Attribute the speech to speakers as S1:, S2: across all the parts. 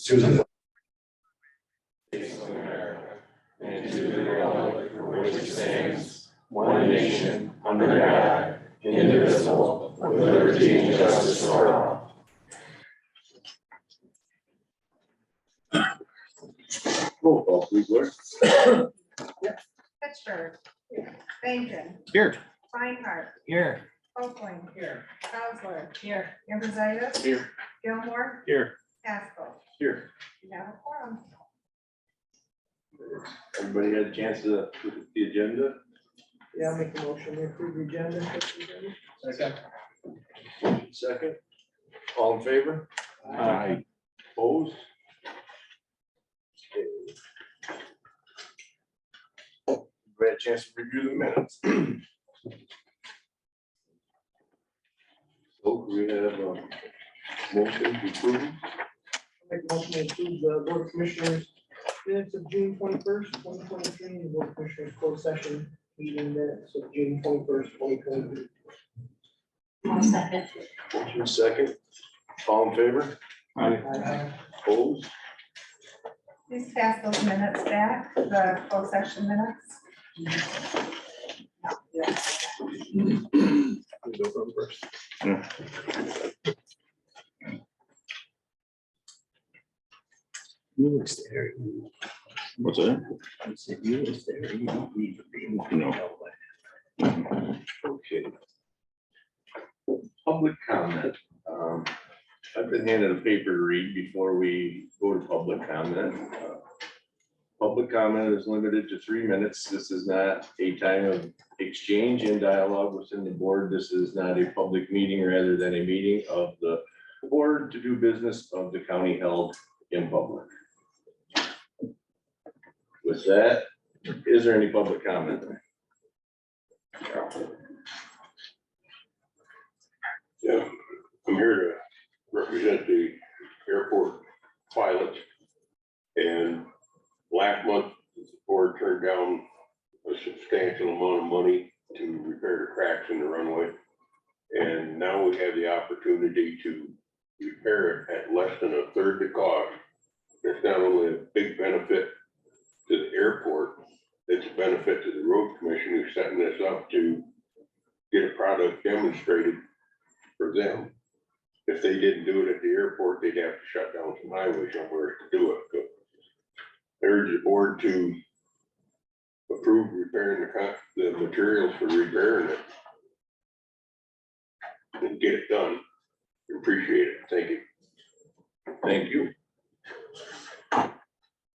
S1: to the
S2: and to the republic for which it stands, one nation, under God, indivisible, with liberty and justice for all.
S1: roll call, please, Laura.
S3: Pittsburgh. Bacon.
S4: Here.
S3: Reinhardt.
S4: Here.
S3: Oakland. Here. Osler. Here. Ambrizaitis.
S4: Here.
S3: Gilmore.
S4: Here.
S3: Haskell.
S1: Here.
S3: You have a quorum.
S1: Everybody had a chance to look at the agenda?
S5: Yeah, I'll make the motion to approve the agenda.
S1: Second. All in favor?
S4: Aye.
S1: Opposed? We had a chance to review the minutes. So we have a motion to approve.
S5: Make a motion to approve the board of commissioners minutes of June 21st, 2023, and the board of commissioners closed session meeting minutes of June 21st, 2023.
S3: I'll second.
S1: Motion second. All in favor?
S5: Aye.
S1: Opposed?
S3: Please pass those minutes back, the closed session minutes.
S1: Go from first.
S4: You was there.
S6: What's that?
S4: I said you was there. You don't need to be.
S6: No.
S1: Okay. Public comment. I've been handed a paper to read before we go to public comment. Public comment is limited to 3 minutes. This is not a time of exchange and dialogue within the board. This is not a public meeting rather than a meeting of the board to do business of the county held in public. With that, is there any public comment?
S7: Yeah, I'm here to represent the airport pilots. And last month, the board turned down a substantial amount of money to repair the cracks in the runway. And now we have the opportunity to repair it at less than a third the cost. It's not only a big benefit to the airport, it's a benefit to the road commission who's setting this up to get a product demonstrated for them. If they didn't do it at the airport, they'd have to shut down some highway somewhere to do it. But I urge the board to approve repairing the materials for repairing it and get it done. Appreciate it. Thank you.
S1: Thank you.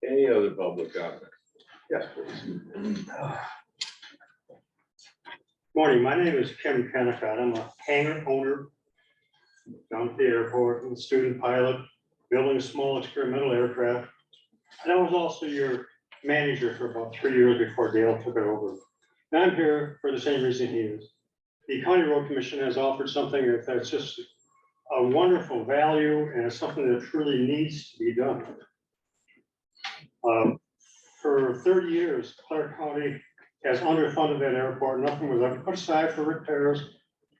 S1: Any other public comment? Yes, please.
S8: Morning, my name is Kim Kennicott. I'm a hangar owner down at the airport, and student pilot, building a small experimental aircraft. And I was also your manager for about 3 years before Dale took it over. And I'm here for the same reason he is. The County Road Commission has offered something that's just a wonderful value, and it's something that truly needs to be done. For 30 years, Clark County has underfunded that airport. Nothing was ever put aside for repairs,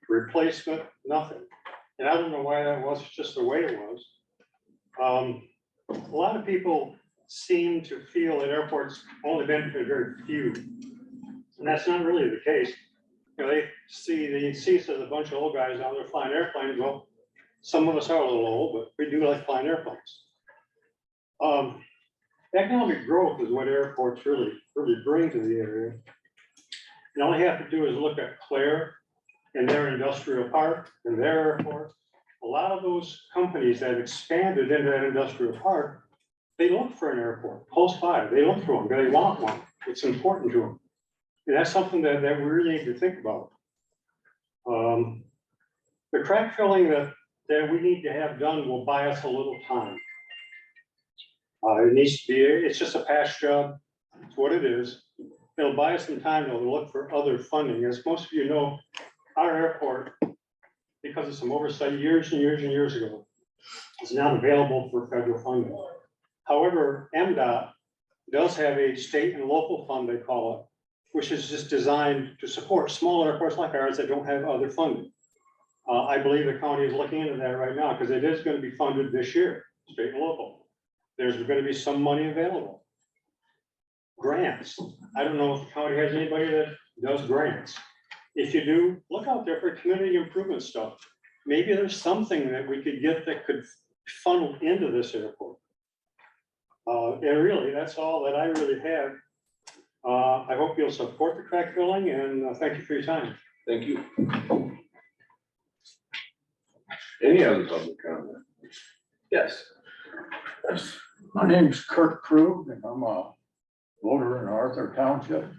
S8: replacement, nothing. And I don't know why that was, it's just the way it was. A lot of people seem to feel that airports only benefit very few. And that's not really the case. You know, they see us as a bunch of old guys out there flying airplanes. Well, some of us are a little old, but we do like flying airplanes. Economic growth is what airports really bring to the area. And all you have to do is look at Claire and their industrial park and their airport. A lot of those companies that expanded into that industrial park, they look for an airport close by. They look for them. They want one. It's important to them. And that's something that we really need to think about. The crack filling that we need to have done will buy us a little time. It needs to be, it's just a past job. It's what it is. It'll buy us some time to look for other funding. As most of you know, our airport, because of some oversight years and years ago, is not available for federal funding. However, MDOT does have a state and local fund, they call it, which is just designed to support small airports like ours that don't have other funding. I believe the county is looking into that right now because it is going to be funded this year, state and local. there's gonna be some money available. Grants, I don't know if the county has anybody that does grants. If you do, look out there for community improvement stuff. Maybe there's something that we could get that could funnel into this airport. And really, that's all that I really have. I hope you'll support the crack filling, and thank you for your time.
S1: Thank you. Any other public comment? Yes.
S9: Yes, my name's Kurt Krug, and I'm a voter in Arthur Township.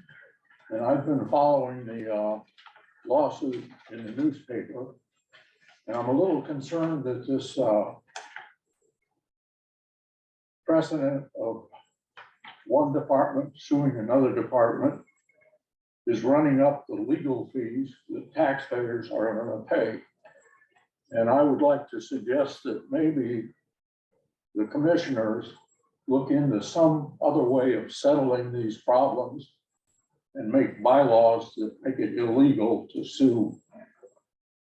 S9: And I've been following the lawsuit in the newspaper. And I'm a little concerned that this precedent of one department suing another department is running up the legal fees that taxpayers are going to pay. And I would like to suggest that maybe the commissioners look into some other way of settling these problems and make bylaws that make it illegal to sue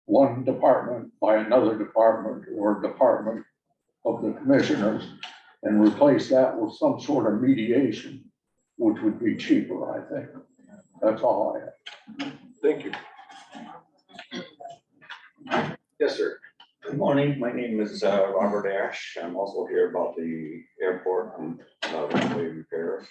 S9: one department by another department or department of the commissioners, and replace that with some sort of mediation, which would be cheaper, I think. That's all I have.
S1: Thank you. Yes, sir.
S4: Good morning, my name is Robert Ash. I'm also here about the airport and runway repairs.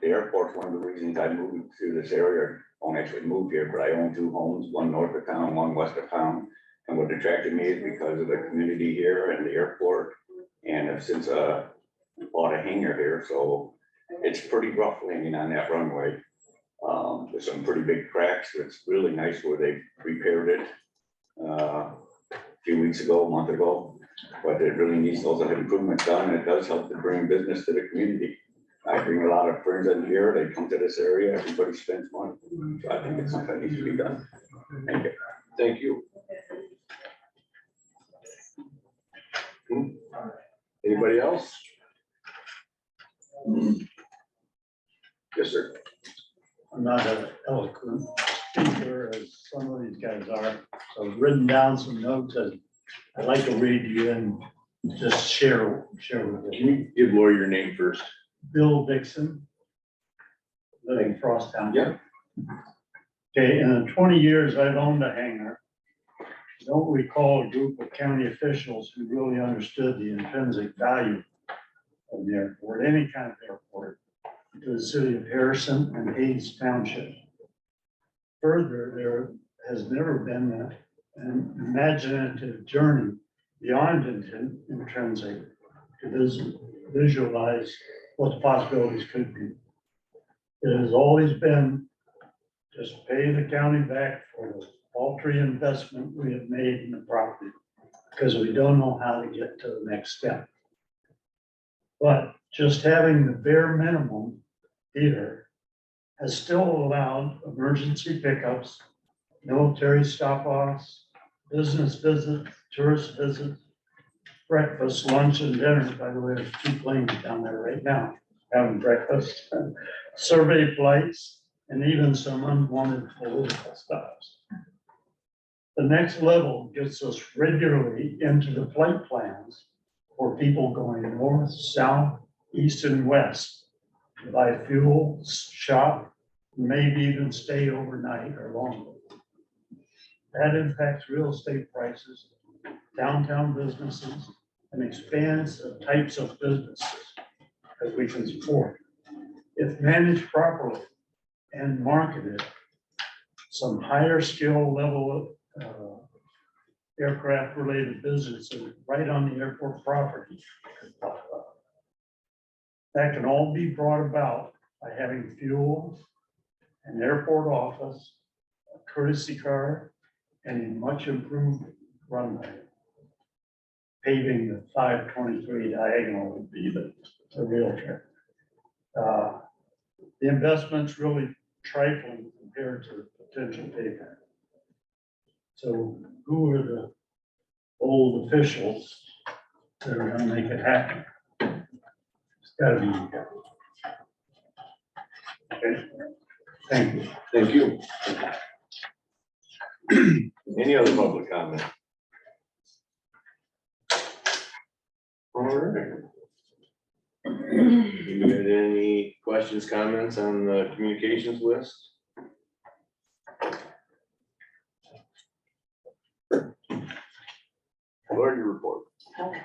S4: The airport's one of the reasons I moved to this area. I don't actually move here, but I own two homes, one north of town, one west of town. And what attracted me is because of the community here and the airport. And I've since bought a hangar here, so it's pretty rough landing on that runway. There's some pretty big cracks. It's really nice where they repaired it a few weeks ago, a month ago. But it really needs those improvements done, and it does help to bring business to the community. I bring a lot of friends in here, they come to this area, everybody spends money. So I think it's something that needs to be done. Thank you.
S1: Thank you. Anybody else? Yes, sir.
S10: I'm not as eloquent speaker as some of these guys are, so I've written down some notes that I'd like to read you and just share with
S1: Can
S10: you.
S1: you give Lori your name first?
S10: Bill Dixon, living in Frost Town.
S1: Yeah.
S10: Okay, in the 20 years I've owned a hangar, I don't recall a group of county officials who really understood the intrinsic value of the airport, any kind of airport, to the city of Harrison and Hayes Township. Further, there has never been an imaginative journey beyond intrinsic to visualize what the possibilities could be. It has always been just pay the county back for the paltry investment we have made in the property, because we don't know how to get to the next step. But just having the bare minimum here has still allowed emergency pickups, military stop-offs, business visits, tourist visits, breakfast, lunch, and dinner. By the way, there's 2 planes down there right now having breakfast, survey flights, and even some unwanted political stops. The next level gets us regularly into the flight plans for people going north, south, east, and west to buy fuel, shop, maybe even stay overnight or longer. That impacts real estate prices, downtown businesses, and expands the types of businesses that we can support. If managed properly and marketed, some higher skill level aircraft related businesses right on the airport property could pop up. That can all be brought about by having fuel, an airport office, a courtesy car, and a much improved runway. Paving the 523 diagonal would be the real trick. The investment's really trifling compared to the potential payback. So who are the old officials that are gonna make it happen? It's gotta be you guys. Okay, thank you.
S1: Thank you. Any other public comment? right. You got any questions, comments on the communications list? Lord, your report.
S11: Okay.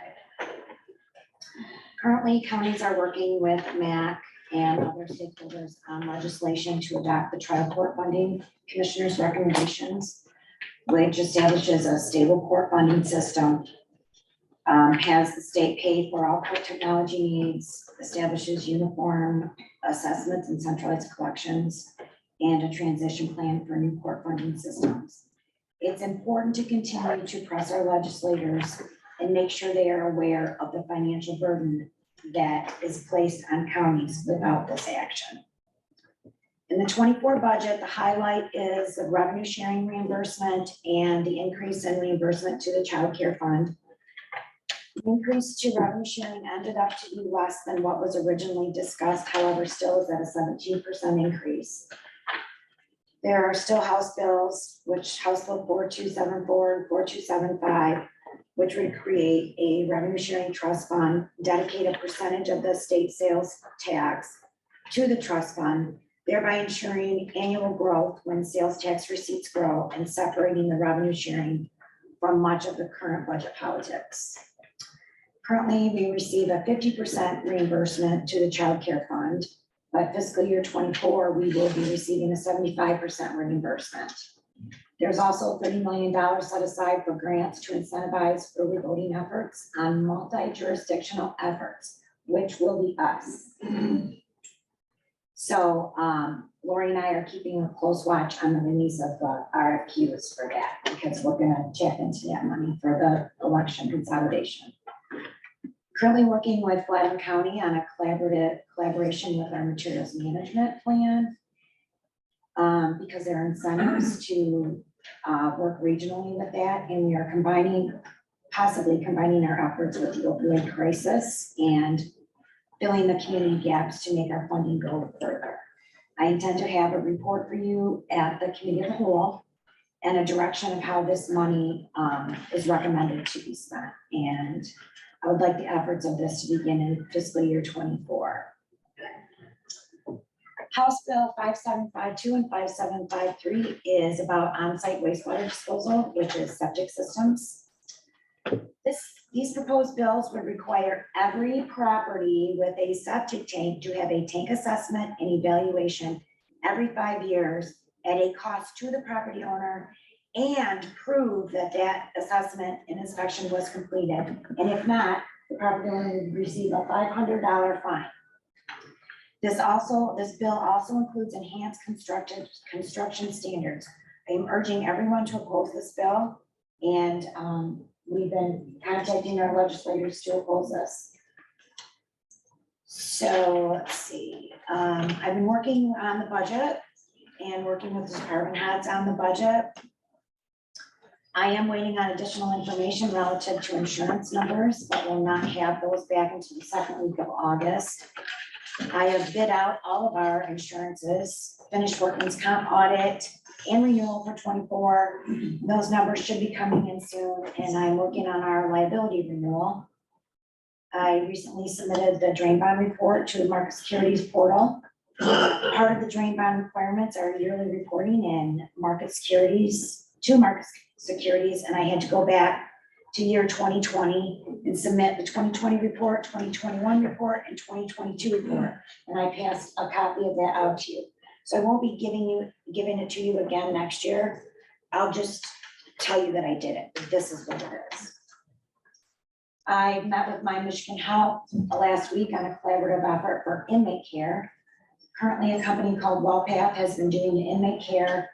S11: Currently, counties are working with MAC and other stakeholders on legislation to adopt the trial court funding commissioner's recommendations, which establishes a stable court funding system, has the state pay for all court technology needs, establishes uniform assessments and centralized collections, and a transition plan for new court funding systems. It's important to continue to press our legislators and make sure they are aware of the financial burden that is placed on counties without this action. In the 24 budget, the highlight is the revenue sharing reimbursement and the increase in reimbursement to the child care fund. The increase to revenue sharing ended up to be less than what was originally discussed, however, still is at a 17% increase. There are still House bills, which House Bill 4274 and 4275, which would create a revenue sharing trust fund, dedicate a percentage of the state sales tax to the trust fund, thereby ensuring annual growth when sales tax receipts grow and separating the revenue sharing from much of the current budget politics. Currently, we receive a 50% reimbursement to the child care fund. By fiscal year 24, we will be receiving a 75% reimbursement. There's also $30 million set aside for grants to incentivize early voting efforts on multi-jurisdictional efforts, which will be us. So Lori and I are keeping a close watch on the release of the RFQs for that, because we're gonna tap into that money for the election consolidation. Currently working with Fladden County on a collaboration with our materials management plan, because there are incentives to work regionally with that, and we are possibly combining our efforts with the opioid crisis and filling the community gaps to make our funding go further. I intend to have a report for you at the committee of the whole and a direction of how this money is recommended to be spent. And I would like the efforts of this to begin in fiscal year 24. House Bill 5752 and 5753 is about on-site wastewater disposal, which is septic systems. These proposed bills would require every property with a septic tank to have a tank assessment and evaluation every 5 years at a cost to the property owner, and prove that that assessment and inspection was completed. And if not, the property owner would receive a $500 fine. This bill also includes enhanced construction standards. I am urging everyone to oppose this bill, and we've been contacting our legislators to oppose this. So let's see, I've been working on the budget and working with the department heads on the budget. I am waiting on additional information relative to insurance numbers, but will not have those back until the second week of August. I have bid out all of our insurances, finished workman's comp audit and renewal for 24. Those numbers should be coming in soon, and I'm working on our liability renewal. I recently submitted the drain bond report to the Market Securities portal. Part of the drain bond requirements are yearly reporting in Market Securities, and I had to go back to year 2020 and submit the 2020 report, 2021 report, and 2022 report. And I passed a copy of that out to you. So I won't be giving it to you again next year. I'll just tell you that I did it. This is what it is. I met with My Michigan Health last week on a collaborative effort for inmate care. Currently, a company called WellPath has been doing the inmate care,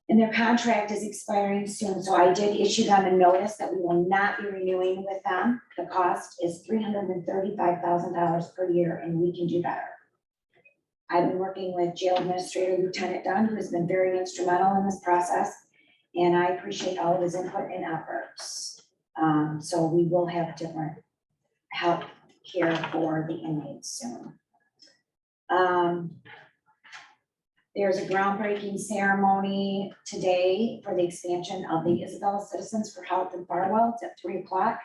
S11: and their contract is expiring soon. So I did issue them a notice that we will not be renewing with them. The cost is $335,000 per year, and we can do better. I've been working with Jail Administrator Lieutenant Dunn, who has been very instrumental in this process, and I appreciate all of his input and efforts. So we will have different health care for the inmates soon. There's a groundbreaking ceremony today for the expansion of the Isabella Citizens for Health in Farwell. It's at 3 o'clock.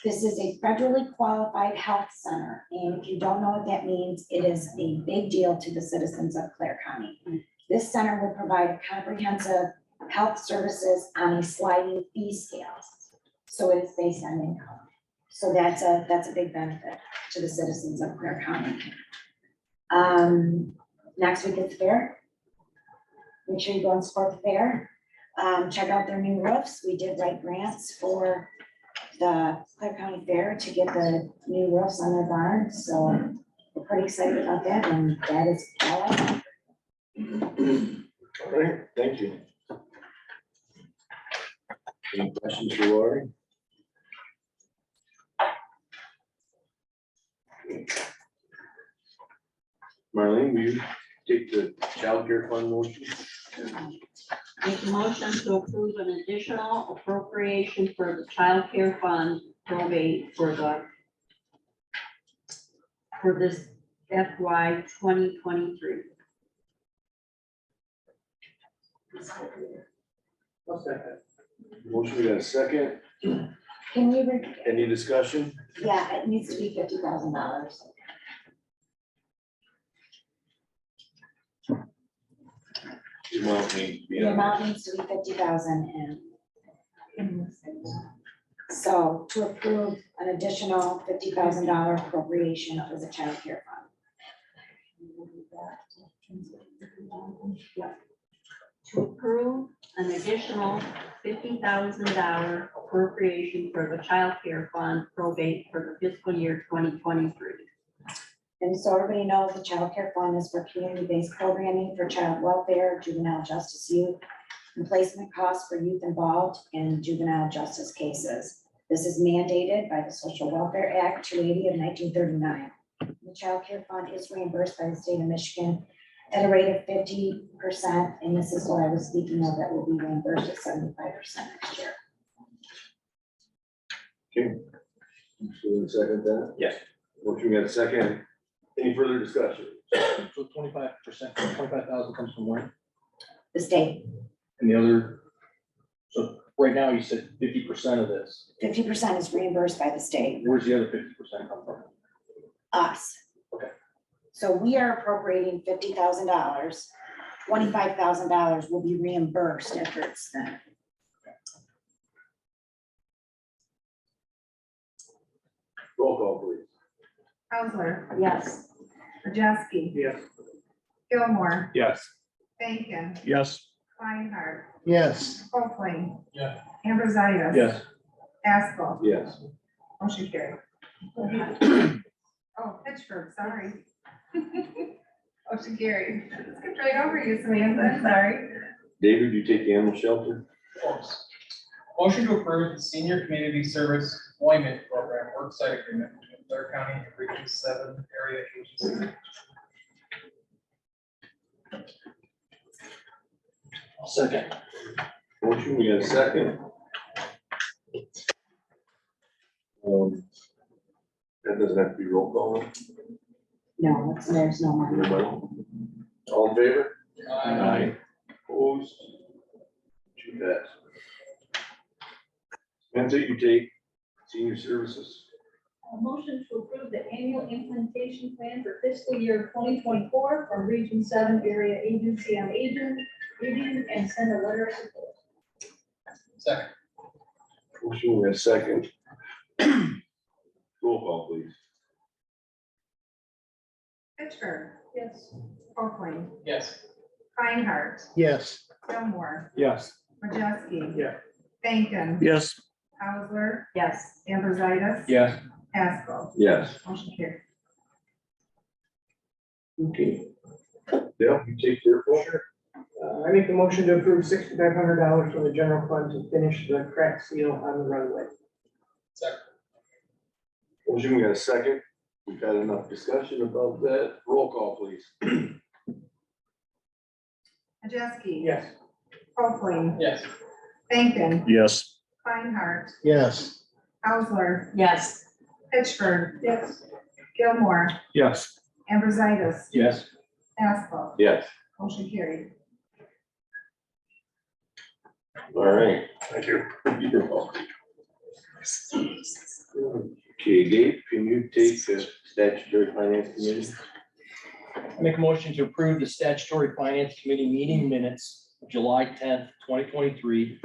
S11: This is a federally qualified health center, and if you don't know what that means, it is a big deal to the citizens of Clare County. This center will provide comprehensive health services on a sliding fee scale. So it is based on income. So that's a big benefit to the citizens of Clare County. Next week is the fair. Make sure you go and support the fair. Check out their new roofs. We did write grants for the Clare County Fair to get the new roofs on their barns, so we're pretty excited about that, and that is all I have.
S1: All right, thank you. Any questions for Lori? Marlene, will you take the child care fund motion?
S12: Make a motion to approve an additional appropriation for the child care fund probate for this FY 2023.
S5: What's that?
S1: Motion, we got a second.
S11: Can you,
S1: Any discussion?
S11: yeah, it needs to be $50,000.
S1: The amount needs to be
S11: The
S1: on.
S11: amount needs to be 50,000 and so to approve an additional $50,000 appropriation for the child care fund.
S12: To approve an additional $50,000 appropriation for the child care fund probate for the fiscal year 2023.
S11: And so everybody knows the child care fund is for community-based programming for child welfare, juvenile justice youth, and placement costs for youth involved in juvenile justice cases. This is mandated by the Social Welfare Act 280 of 1939. The child care fund is reimbursed by the state of Michigan at a rate of 50%, and this is what I was speaking of, that will be reimbursed at 75% next year.
S1: Okay. So we second that?
S2: Yes.
S1: Motion, we got a second. Any further discussion?
S2: So 25%, 25,000 comes from where?
S11: The state,
S2: And the other, so right now you said 50% of this.
S11: 50% is reimbursed by the state.
S2: Where's the other 50% come from?
S11: Us.
S2: Okay.
S11: So we are appropriating $50,000. $25,000 will be reimbursed after it's spent.
S1: Roll call, please.
S3: Hausler,
S12: Yes.
S3: Majeski,
S5: Yes.
S3: Gilmore,
S6: Yes.
S3: Bacon,
S6: Yes.
S3: Feinhardt,
S10: Yes.
S3: Copeland.
S2: Yeah.
S3: Ambrositis.
S2: Yes.
S3: Askel.
S1: Yes.
S3: Motion carried. Oh, Pittsburgh, sorry. Motion carried. Skipped right over you, Samantha, sorry.
S1: David, you take the animal shelter?
S13: Motion to approve the Senior Community Service Employment Program Worksite Agreement between Clare County and Region 7 Area Agency.
S2: I'll second.
S1: Motion, we got a second. That doesn't have to be roll call.
S11: No, there's no money.
S1: Everybody? All in favor?
S13: Aye.
S1: Opposed? Two pass. Samantha, you take senior services.
S14: A motion to approve the annual implementation plan for fiscal year 2024 from Region 7 Area Agency on Aging, and send a letter of support.
S13: Second.
S1: Motion, we got a second. Roll call, please.
S3: Pittsburgh,
S14: Yes.
S3: Copeland,
S13: Yes.
S3: Feinhardt,
S10: Yes.
S3: Gilmore,
S6: Yes.
S3: Majeski.
S5: Yeah.
S3: Bacon.
S6: Yes.
S3: Hausler,
S12: Yes.
S3: Ambrositis.
S2: Yes.
S3: Haskell.
S1: Yes.
S3: Motion carried.
S1: Okay. Yeah, you take your portion.
S5: I make the motion to approve $6,500 from the general fund to finish the crack seal on the runway.
S13: Second.
S1: Motion, we got a second. We've had enough discussion about that. Roll call, please.
S3: Majeski.
S5: Yes.
S3: Copeland,
S13: Yes.
S3: Bacon,
S6: Yes.
S3: Feinhardt,
S10: Yes.
S3: Hausler,
S12: Yes.
S3: Pittsburgh,
S14: Yes.
S3: Gilmore,
S6: Yes.
S3: Ambrositis.
S2: Yes.
S3: Haskell.
S1: Yes.
S3: Motion carried.
S1: All right. Thank you. Your call. Okay, Gabe, can you take the statutory finance committee?
S15: I make a motion to approve the statutory finance committee meeting minutes of July 10th, 2023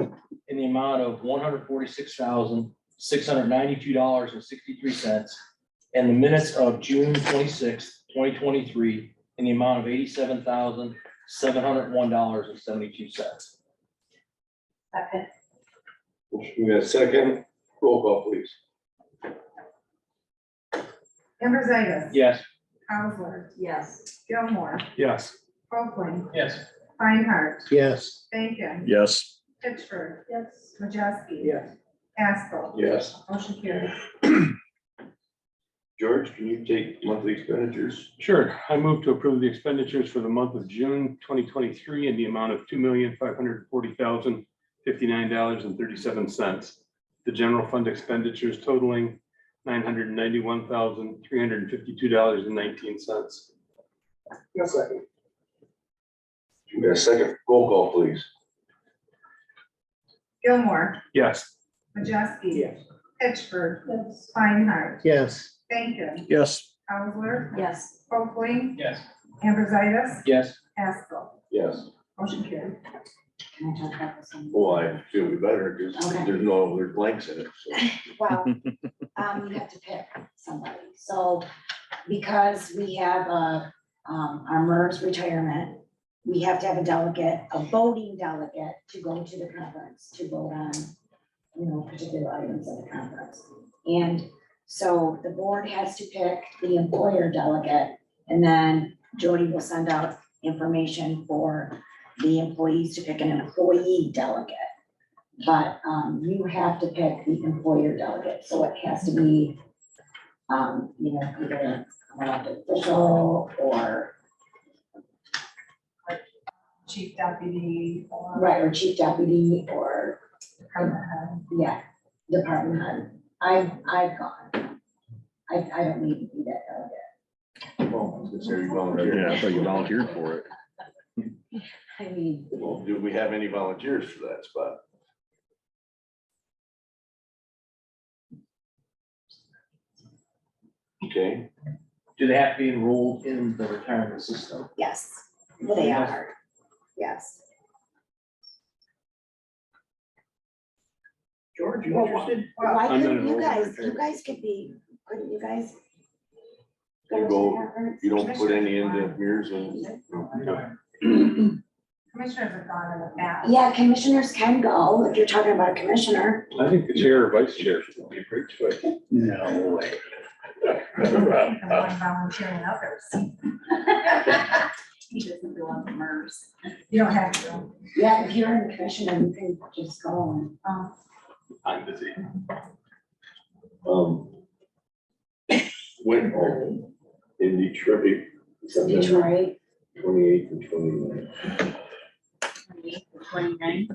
S15: in the amount of $146,692.63 and the minutes of June 26th, 2023 in the amount of $87,701.72.
S12: Second.
S1: We got a second, roll call please.
S3: Amberseitis.
S15: Yes.
S3: Hauser,
S12: Yes.
S3: Gilmore,
S8: Yes.
S3: Copeland,
S13: Yes.
S3: Feinhardt,
S5: Yes.
S3: Bacon,
S6: Yes.
S3: Pittsburgh,
S14: Yes.
S3: Majewski.
S5: Yes.
S3: Haskell.
S1: Yes.
S3: Motion carries.
S1: George, can you take monthly expenditures?
S8: Sure. I move to approve the expenditures for the month of June 2023 in the amount of $2,540,059.37. The general fund expenditures totaling $991,352.19.
S5: Yes, second.
S1: We got a second, roll call please.
S3: Gilmore,
S8: Yes.
S3: Majewski.
S5: Yes.
S3: Pittsburgh,
S14: Yes.
S3: Feinhardt,
S5: Yes.
S3: Bacon,
S6: Yes.
S3: Hauser,
S12: Yes.
S3: Copeland,
S13: Yes.
S3: Amberseitis,
S15: Yes.
S3: Haskell.
S1: Yes.
S3: Motion carries.
S11: Can I talk about this? one?
S1: Well, I feel we better, because
S11: Okay.
S1: there's blanks in it, so.
S11: Well, you have to pick somebody. So because we have our MERS retirement, we have to have a delegate, a voting delegate to go to the conference, to vote on, particular items of the conference. And so the board has to pick the employer delegate, and then Jody will send out information for the employees to pick an employee delegate. But you have to pick the employer delegate, so it has to be, either an elected official or,
S3: Chief deputy or.
S11: right, or chief deputy or,
S3: Department head.
S11: yeah, department head. I've gone. I don't need to be that delegate.
S1: Well, since you volunteered.
S6: Yeah, I thought you volunteered for it.
S11: I mean,
S1: Well, do we have any volunteers for that spot? Okay,
S15: Do they have to be enrolled in the retirement system?
S11: yes, they are, yes.
S5: George, you interested?
S11: Why
S8: I'm not
S11: couldn't you
S8: enrolled in
S11: guys, you
S8: retirement.
S11: guys could be, couldn't you guys?
S1: You
S11: to the
S1: go-
S11: conference?
S1: you don't put any into mirrors and.
S3: Commissioners have gone in the past.
S11: Yeah, commissioners can go, if you're talking about a commissioner.
S8: I think the chair or vice chair should be a great choice.
S10: No way.
S3: And one volunteering others.
S12: He doesn't go on the MERS.
S3: You don't have to.
S11: Yeah, if you're in the commissioner, you can just go and,
S8: I'm busy.
S1: Went home in Detroit, September
S11: Detroit.
S1: 28th and 29th.
S12: 29.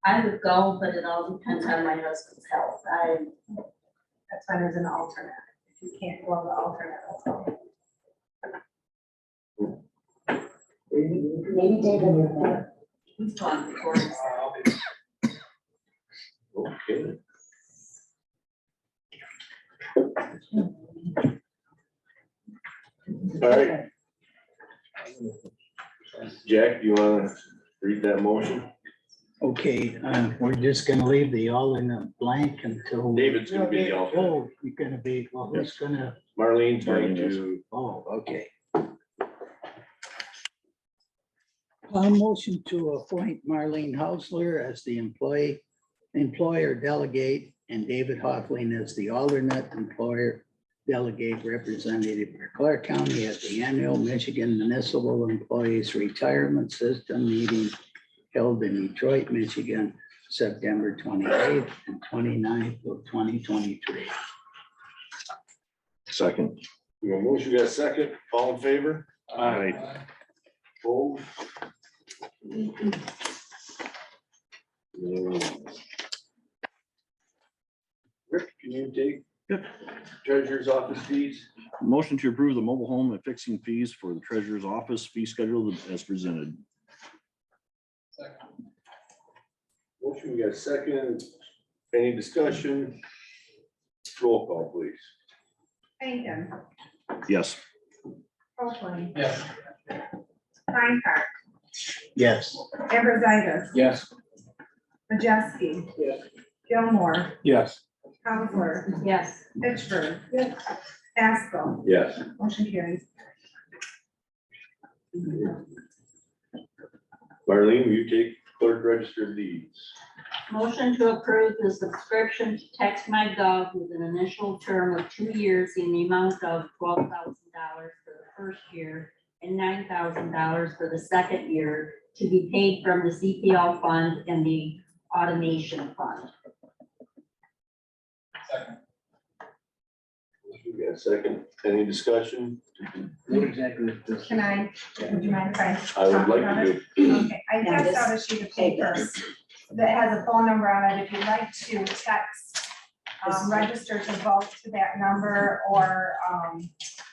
S12: I would go, but it all depends on my husband's health.
S3: That's why there's an alternate. If you can't go on the alternate, that's all.
S11: Maybe David will go.
S12: He's gone before.
S1: Okay. All right. Jack, you wanna read that motion?
S16: Okay, we're just gonna leave the alternate blank until.
S1: David's gonna be the alternate.
S16: Oh, you're gonna be, well, who's gonna,
S1: Marlene's going to,
S16: oh, okay. I'll motion to appoint Marlene Hausler as the employer delegate and David Hoffling as the alternate employer delegate representative for Clark County at the annual Michigan Municipal Employees Retirement System meeting held in Detroit, Michigan, September 28th and 29th of 2023.
S6: Second.
S1: you want motion, got a second, all in favor?
S6: Aye.
S1: Opposed? Rick, can you take treasurer's office fees?
S6: Motion to approve the mobile home and fixing fees for the treasurer's office fee schedule as presented.
S1: Motion, we got a second. Any discussion? Roll call, please.
S3: Bacon,
S6: Yes.
S3: Copeland,
S13: Yes.
S3: Reinhardt,
S16: Yes.
S3: Eberseigus,
S15: Yes.
S3: Majewski,
S5: Yes.
S3: Gilmore,
S15: Yes.
S3: Counselor,
S12: Yes.
S3: Pittsburgh. Yes. Pascal,
S1: Yes.
S3: motion carries.
S1: Marlene, will you take clerk register of deeds?
S12: Motion to approve the subscription to TextMyGov with an initial term of 2 years in the amount of $12,000 for the first year and $9,000 for the second year to be paid from the CPL fund and the automation fund.
S13: Second.
S1: We got a second. Any discussion?
S15: What exactly is this?
S3: Can I, would you mind if I?
S1: I would
S3: talk
S1: like
S3: about
S1: to
S3: it?
S1: do.
S3: Okay, I
S11: Now
S3: passed out a
S11: this-
S3: sheet of paper that has a phone number on it. If you'd like to text, register to vote to that number or,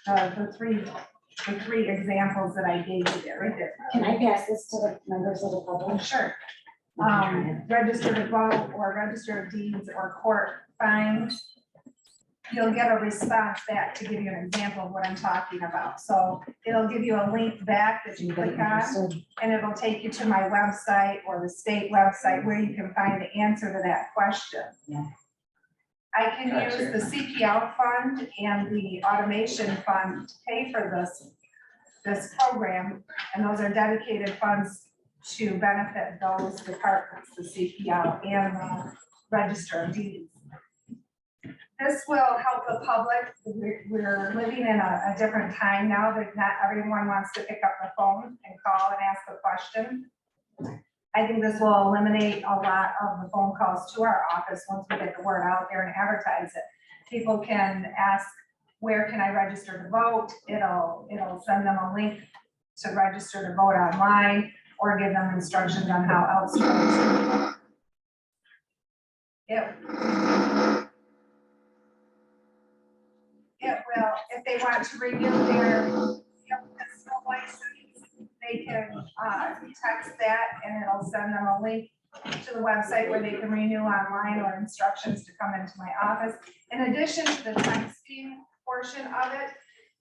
S3: the three examples that I gave you there, right there.
S11: Can I pass this to the members of the public?
S3: Sure.
S11: We can try it.
S3: Register to vote or register of deeds or court fines. You'll get a response back to give you an example of what I'm talking about. So it'll give you a link back that you click on, and it'll take you to my website or the state website where you can find the answer to that question.
S11: Yeah.
S3: I can use the CPL fund and the automation fund to pay for this program, and those are dedicated funds to benefit those departments, the CPL and the Register of Deeds. This will help the public. We're living in a different time now that not everyone wants to pick up the phone and call and ask a question. I think this will eliminate a lot of the phone calls to our office once we get the word out there and advertise it. People can ask, where can I register to vote? It'll send them a link to register to vote online or give them instructions on how else to register to vote. It will, if they want to renew their physical license, they can text that and it'll send them a link to the website where they can renew online or instructions to come into my office. In addition to the texting portion of it,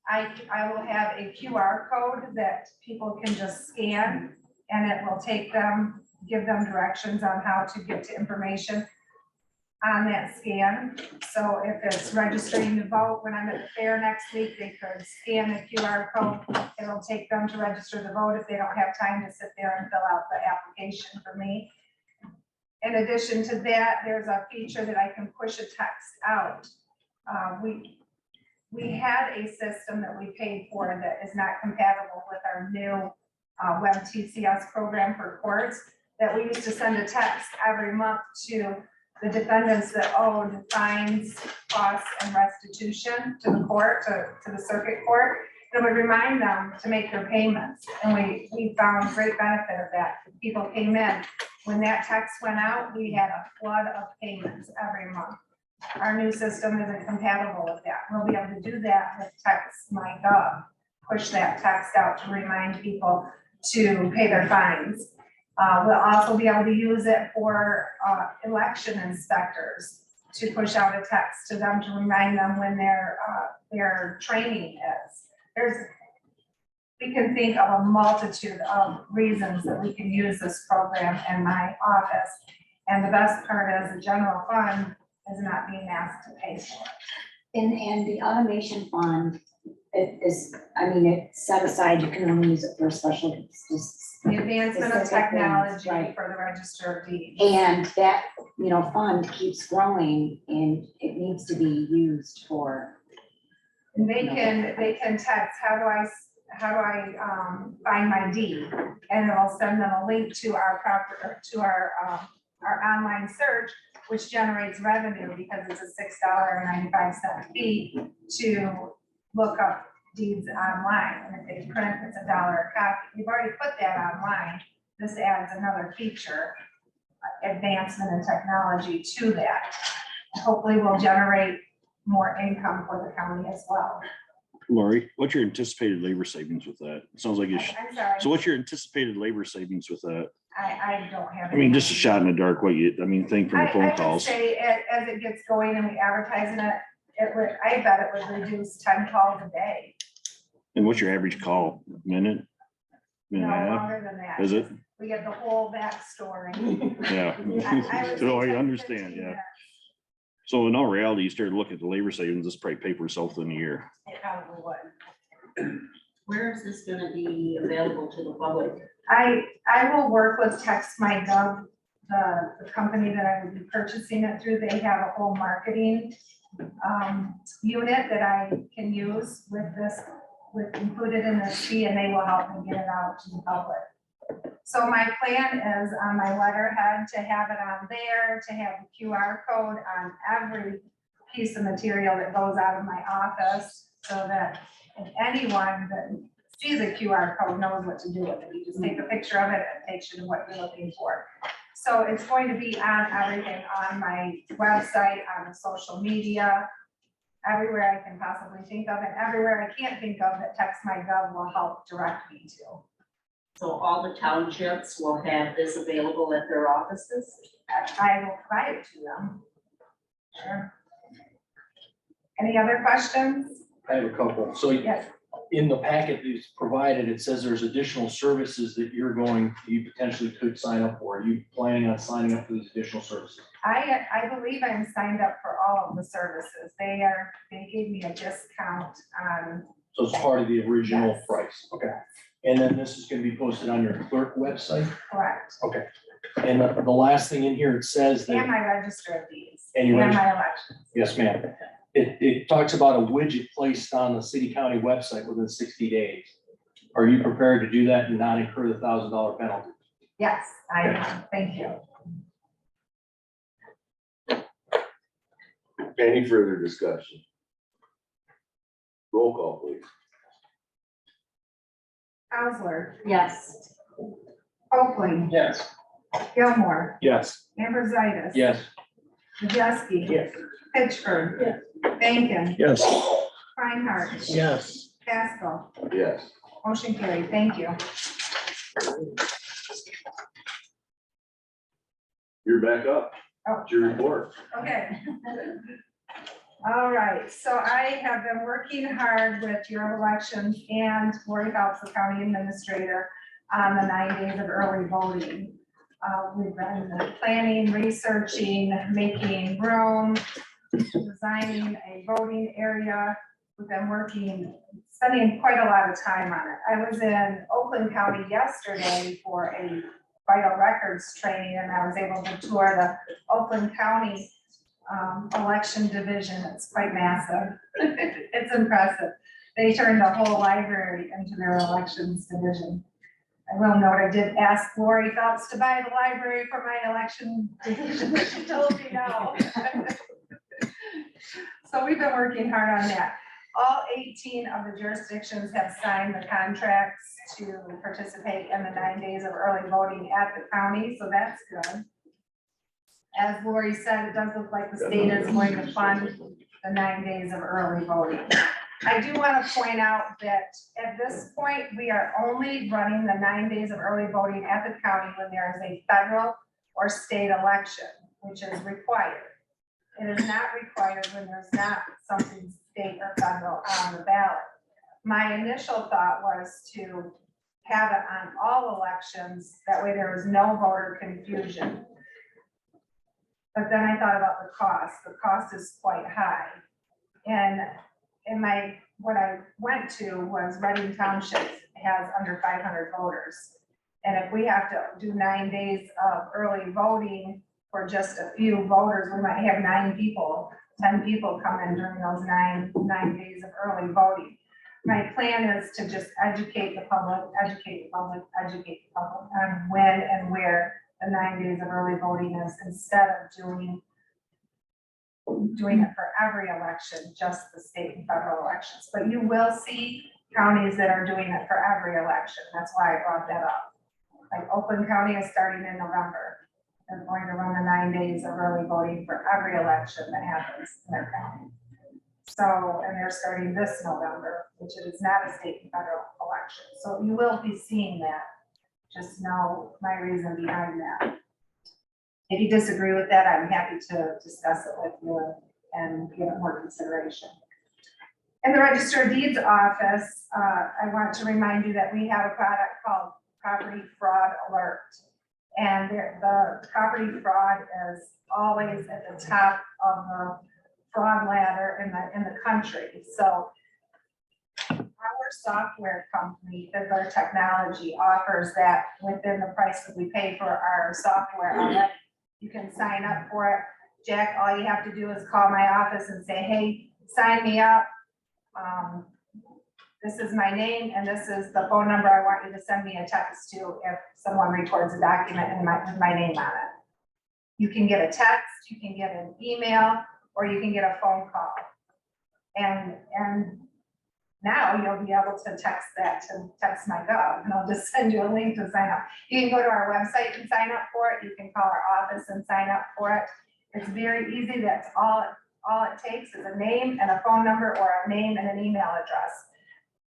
S3: I will have a QR code that people can just scan and it will take them, give them directions on how to get to information on that scan. So if it's registering to vote, when I'm at the fair next week, they could scan the QR code. It'll take them to register to vote if they don't have time to sit there and fill out the application for me. In addition to that, there's a feature that I can push a text out. We had a system that we paid for that is not compatible with our new web TCS program for courts, that we used to send a text every month to the defendants that owed fines, costs, and restitution to the court, to the circuit court. It would remind them to make their payments. And we found great benefit of that. People came in. When that text went out, we had a flood of payments every month. Our new system isn't compatible with that. We'll be able to do that with TextMyGov. Push that text out to remind people to pay their fines. We'll also be able to use it for election inspectors to push out a text to them to remind them when their training is. We can think of a multitude of reasons that we can use this program in my office. And the best part is the general fund is not being asked to pay for it.
S11: And the automation fund, it is, I mean, it's set aside, you can only use it for special,
S3: The advancement of
S11: specific things,
S3: technology
S11: right.
S3: for the Register of Deeds.
S11: And that, fund keeps growing and it needs to be used for.
S3: And they can text, how do I find my deed? And it'll send them a link to our proper, to our online search, which generates revenue because it's a $6.95 fee to look up deeds online. And if they print, it's $1 a copy. We've already put that online. This adds another feature, advancement in technology to that. Hopefully will generate more income for the county as well.
S6: Lori, what's your anticipated labor savings with that? It sounds like you should.
S3: I'm sorry,
S6: So what's your anticipated labor savings with that?
S3: I don't have.
S6: I mean, just a
S3: any-
S6: shot in the dark, what you, I mean, think from the
S3: I
S6: phone
S3: would
S6: calls.
S3: say as it gets going and we advertise it, I bet it would reduce 10 calls a day.
S6: And what's your average call? Minute? Minute
S3: No
S6: and a half?
S3: longer than that.
S6: Is it?
S3: We get the whole backstory.
S6: Yeah.
S3: I would say
S6: So I
S3: 10,
S6: understand,
S3: 15
S6: yeah.
S3: minutes.
S6: So in all reality, you started looking at the labor savings, this probably pay for itself in a year.
S3: It probably would.
S12: Where is this gonna be available to the public?
S3: I will work with Text My Gov, the company that I would be purchasing it through. They have a whole marketing unit that I can use with this, with included in this fee, and they will help me get it out to the public. So my plan is on my letterhead to have it on there, to have the QR code on every piece of material that goes out of my office, so that if anyone that sees a QR code knows what to do with it. You just take a picture of it, it takes you to what you're looking for. So it's going to be on everything, on my website, on the social media, everywhere I can possibly think of, and everywhere I can't think of that Text My Gov will help direct me to.
S12: So all the townships will have this available at their offices?
S3: I will provide it to them. Sure. Any other questions?
S15: I have a couple. So
S3: Yes.
S15: in the packet that's provided, it says there's additional services that you potentially could sign up for. Are you planning on signing up for these additional services?
S3: I believe I'm signed up for all of the services. They gave me a discount on,
S15: So it's part of the original
S3: Yes.
S15: price, okay? And then this is gonna be posted on your clerk website,
S3: correct,
S15: okay? And the last thing in here, it says
S3: and
S15: that,
S3: my register of deeds,
S15: And
S3: and
S15: your
S3: my elections.
S15: yes, ma'am. It talks about a widget placed on the city county website within 60 days. Are you prepared to do that and not incur the $1,000 penalty?
S3: Yes, I am. Thank you.
S1: Any further discussion? Roll call, please.
S3: Counselor,
S12: Yes.
S3: Oakley,
S13: Yes.
S3: Gilmore,
S15: Yes.
S3: Ambrositis.
S15: Yes.
S3: Majeski.
S5: Yes.
S3: Pittsburgh.
S14: Yes.
S3: Bankin.
S6: Yes.
S3: Reinhardt.
S16: Yes.
S3: Casco.
S1: Yes.
S3: Motion carried. Thank you.
S1: You're back up.
S3: Oh.
S1: It's your report.
S3: Okay. All right, so I have been working hard with your elections and Lori Phelps, the county administrator, on the 9 days of early voting. We've been planning, researching, making room, designing a voting area. We've been spending quite a lot of time on it. I was in Oakland County yesterday for a vital records training, and I was able to tour the Oakland County election division. It's quite massive. It's impressive. They turned the whole library into their elections division. I will note, I did ask Lori Phelps to buy the library for my election division, but she told me no. So we've been working hard on that. All 18 of the jurisdictions have signed the contracts to participate in the 9 days of early voting at the county, so that's good. As Lori said, it does look like the state is going to fund the 9 days of early voting. I do want to point out that at this point, we are only running the 9 days of early voting at the county when there is a federal or state election, which is required. It is not required when there's not something state or federal on the ballot. My initial thought was to have it on all elections, that way there was no voter confusion. But then I thought about the cost. The cost is quite high. And what I went to was Reading Township has under 500 voters. And if we have to do 9 days of early voting for just a few voters, we might have 9 people, 10 people come in during those nine days of early voting. My plan is to just educate the public on when and where the 9 days of early voting is, instead of doing it for every election, just the state and federal elections. But you will see counties that are doing it for every election. That's why I brought that up. Like Oakland County is starting in November. They're going to run the 9 days of early voting for every election that happens in their county. So, and they're starting this November, which is not a state and federal election. So you will be seeing that. Just know my reason behind that. If you disagree with that, I'm happy to discuss it with you and give it more consideration. In the Register of Deeds office, I want to remind you that we have a product called Property Fraud Alert. And the property fraud is always at the top of the fraud ladder in the country. So our software company, Fiddler Technology, offers that within the price that we pay for our software already. You can sign up for it. Jack, all you have to do is call my office and say, hey, sign me up. This is my name and this is the phone number I want you to send me a text to if someone records a document and with my name on it. You can get a text, you can get an email, or you can get a phone call. And now you'll be able to text that to Text My Gov, and I'll just send you a link to sign up. You can go to our website and sign up for it. You can call our office and sign up for it. It's very easy. That's all it takes is a name and a phone number or a name and an email address.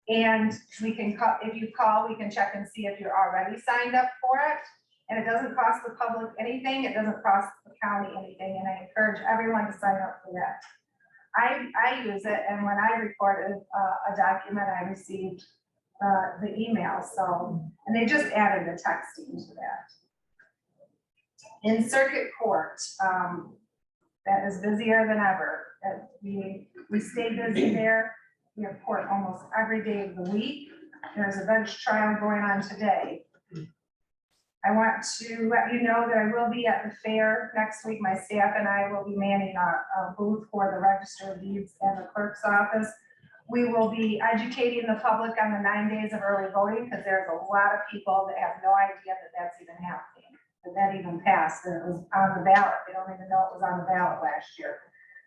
S3: And we can call, if you call, we can check and see if you're already signed up for it. And it doesn't cost the public anything. It doesn't cost the county anything. And I encourage everyone to sign up for that. I use it, and when I recorded a document, I received the email. So, and they just added the texting to that. In circuit court, that is busier than ever. We stay busy there. We have court almost every day of the week. There's a bench trial going on today. I want to let you know that I will be at the fair next week. My staff and I will be manning a booth for the Register of Deeds and the clerk's office. We will be educating the public on the 9 days of early voting because there's a lot of people that have no idea that that's even happening, that even passed, and it was on the ballot. They don't even know it was on the ballot last year.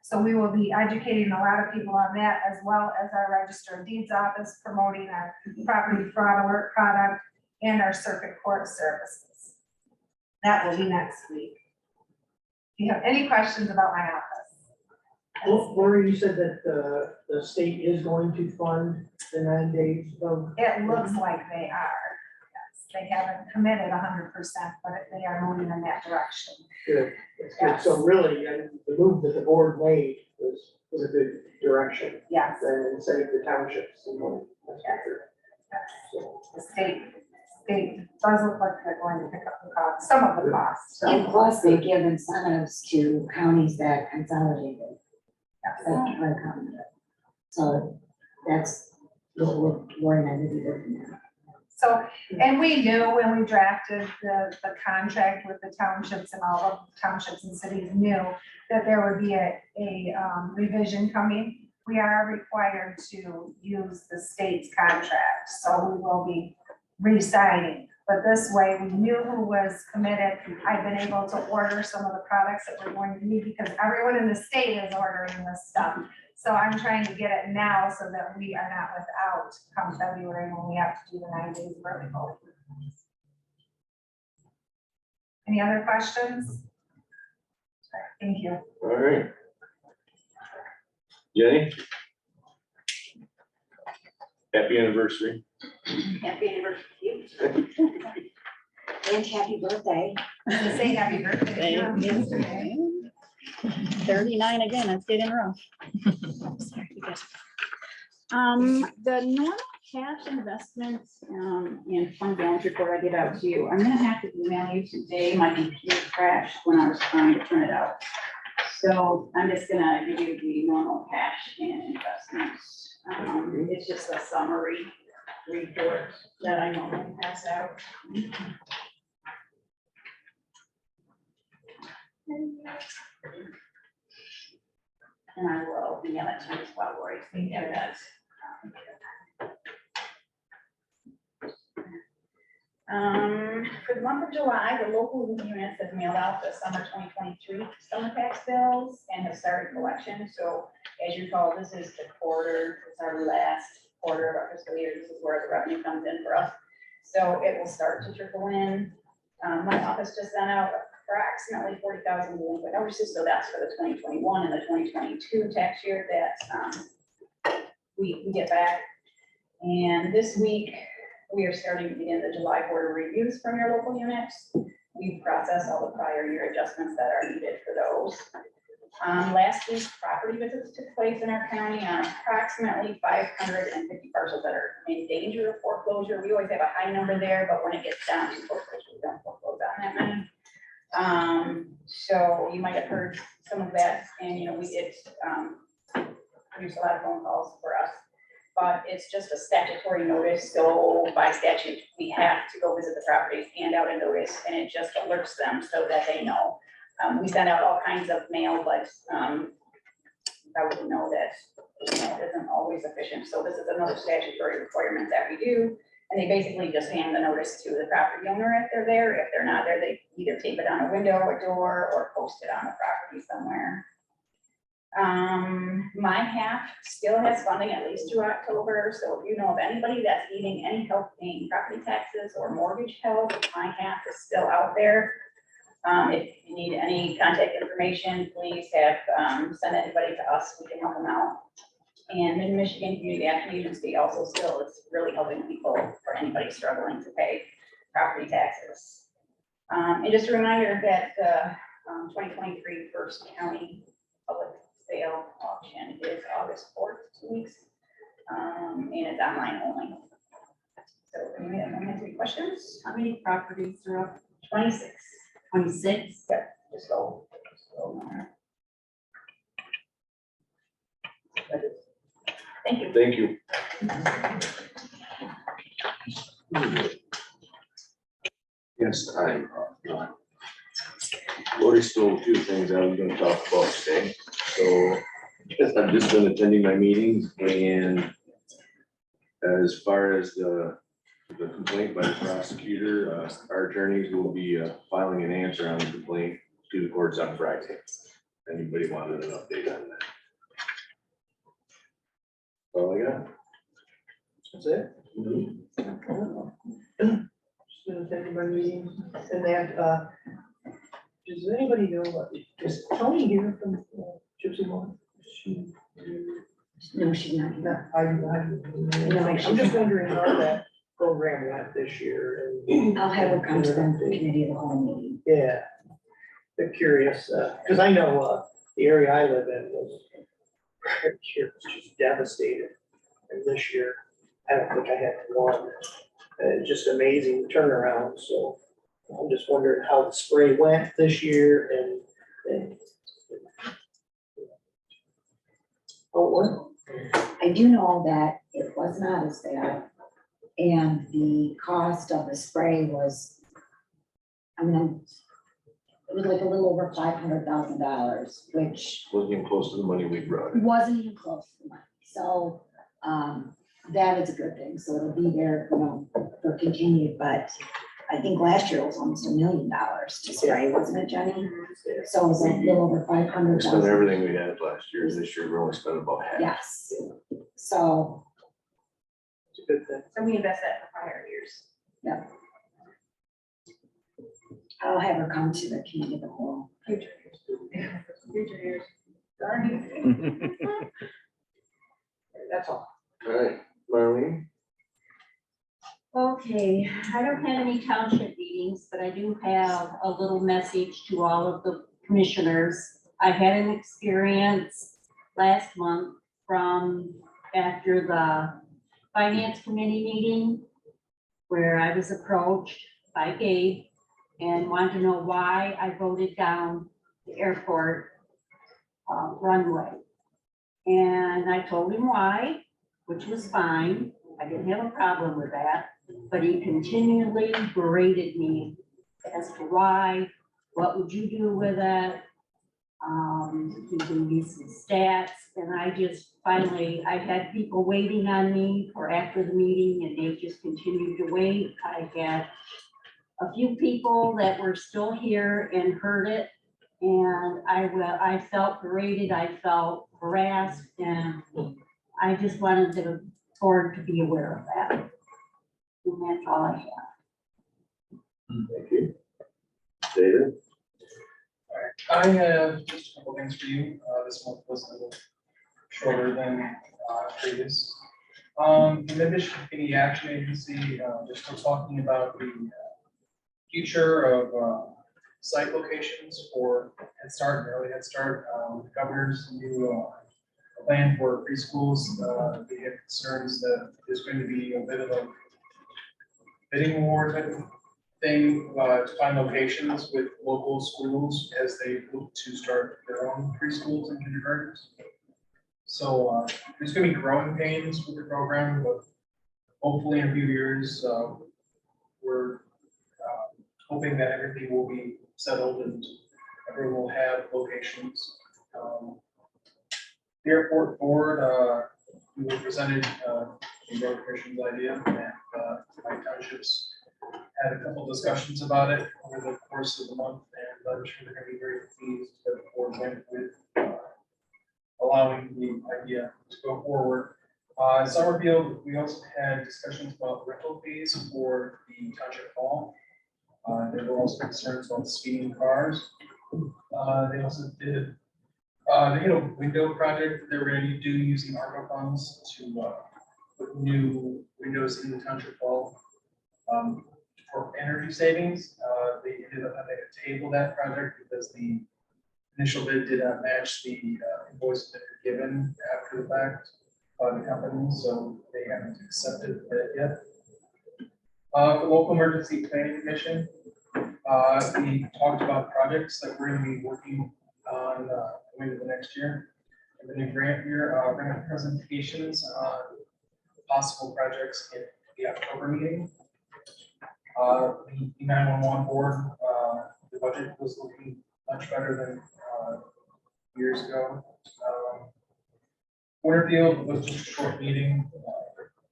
S3: So we will be educating a lot of people on that, as well as our Register of Deeds office promoting our property fraud alert product and our circuit court services. That will be next week. Do you have any questions about my office?
S5: Lori, you said that the state is going to fund the 9 days of.
S3: It looks like they are. Yes, they haven't committed 100%, but they are moving in that direction.
S5: Good, that's good. So really, the move that the board made was a good direction.
S3: Yes.
S5: And save the townships. That's for sure. So,
S3: The state does look like they're going to pick up the cost, some of the costs. So.
S11: And plus they give incentives to counties that consolidated. So that's what we're going to be looking at.
S3: So, and we knew when we drafted the contract with the townships and all of the townships and cities knew that there would be a revision coming. We are required to use the state's contract, so we will be re-signing. But this way, we knew who was committed. I've been able to order some of the products that we're going to need because everyone in the state is ordering this stuff. So I'm trying to get it now so that we are not without come February when we have to do the 9 days of early voting. Any other questions? Thank you.
S1: All right. Jenny? Happy anniversary.
S11: Happy anniversary. And happy birthday.
S3: Say happy birthday.
S17: Thank you. 39 again, that's getting rough. Sorry, you guys. The normal cash investments and fund balance report I get out to you, I'm gonna have to email you today. My computer crashed when I was trying to print it out. So I'm just gonna give you the normal cash and investments. It's just a summary report that I normally pass out. And I will email it to you as well, Lori, so you have that. For the month of July, the local units have mailed out the summer 2023 summer tax bills and have started collection. So as you recall, this is the quarter, it's our last quarter of our fiscal year. This is where the revenue comes in for us. So it will start to trickle in. My office just sent out approximately 40,000 delinquent notices, so that's for the 2021 and the 2022 tax year that we get back. And this week, we are starting to begin the July quarter reviews from your local units. We process all the prior year adjustments that are needed for those. Last week's property visits took place in our county on approximately 550 parcels that are in danger of foreclosure. We always have a high number there, but when it gets down to foreclosure, we don't foreclose on that many. So you might have heard some of that, and we did produce a lot of phone calls for us. But it's just a statutory notice, so by statute, we have to go visit the property, hand out a notice, and it just alerts them so that they know. We send out all kinds of mail, but probably know that email isn't always efficient, so this is another statutory requirement that we do. And they basically just hand the notice to the property owner if they're there. If they're not there, they either tape it on a window or door or post it on the property somewhere. My half still has funding at least through October, so if you know of anybody that's needing any help paying property taxes or mortgage help, my half is still out there. If you need any contact information, please send anybody to us, we can help them out. And Mid-Michigan Community Action Agency also still is really helping people for anybody struggling to pay property taxes. And just a reminder that the 2023 First County Public Sale auction is August 4th, 2 weeks, and it's online only. So anyone has any questions?
S12: How many properties are up?
S17: 26.
S12: 26?
S17: Yeah, just go. Thank you.
S1: Thank you. Yes, I'm. Lori stole two things I was gonna talk about today. So I've just been attending my meetings, and as far as the complaint by the prosecutor, our attorneys will be filing an answer on the complaint to the courts on Friday. Anybody wanted an update on that? All I got.
S5: That's it? Just gonna attend my meeting and that, does anybody know, is Tony here from Gypsy Moth?
S11: No, she's not.
S5: I'm just wondering how that program went this year and.
S11: I'll have her come to the committee of the whole meeting.
S5: Yeah, they're curious, because I know, the area I live in was just devastated. And this year, I don't think I had one, just amazing turnaround, so I'm just wondering how the spray went this year and. Oh, what?
S11: I do know that it was not as bad, and the cost of the spray was, it was like a little over $500,000, which
S1: Wasn't even close to the money we brought.
S11: wasn't even close to money. So, that is a good thing, so it'll be there, for continued, but I think last year it was almost $1 million to spray, wasn't it, Jenny? So it was a little over
S1: We spent
S11: 500,000.
S1: everything we had last year. This year, we only spent about half.
S11: Yes, so,
S5: It's a good thing.
S17: So we invest that for prior years.
S11: yeah. I'll have her come to the committee of the whole.
S17: Future years. Darn.
S5: That's all.
S1: All right, Marlene?
S12: Okay, I don't have any township meetings, but I do have a little message to all of the commissioners. I had an experience last month from after the finance committee meeting where I was approached by Gabe and wanted to know why I voted down the airport runway. And I told him why, which was fine. I didn't have a problem with that, but he continually berated me as to why, what would you do with it? He gave me some stats, and I just finally, I had people waiting on me for after the meeting, and they just continued to wait. I had a few people that were still here and heard it, and I felt berated, I felt harassed, and I just wanted the board to be aware of that. And that's all I have.
S1: Thank you. David?
S13: I have just a couple things for you. This month was a little shorter than previous. In addition to the action agency, just we're talking about the future of site locations for Head Start and Early Head Start. The governor's new plan for preschools. They have concerns that there's going to be a bit of a bidding war type of thing to find locations with local schools as they look to start their own preschools and kindergartens. So there's going to be growing pains with the program, but hopefully in a few years, we're hoping that everything will be settled and everyone will have locations. The airport board, we were presented the road commission's idea, and my townships had a couple discussions about it over the course of the month, and I'm sure they're going to be very pleased that the board went with allowing the idea to go forward. Summerfield, we also had discussions about rental fees for the township hall. There were also concerns about speeding cars. They also did, they had a window project that they were going to do using ARPA funds to put new windows in the township hall for energy savings. They ended up having to table that project because the initial bid did not match the invoice that were given after the fact by the company, so they haven't accepted it yet. The local emergency planning commission, we talked about projects that we're going to be working on going into the next year. And the new grant year, we're going to have presentations on possible projects in the October meeting. The 911 board, the budget was looking much better than years ago. Winterfield was just a short meeting,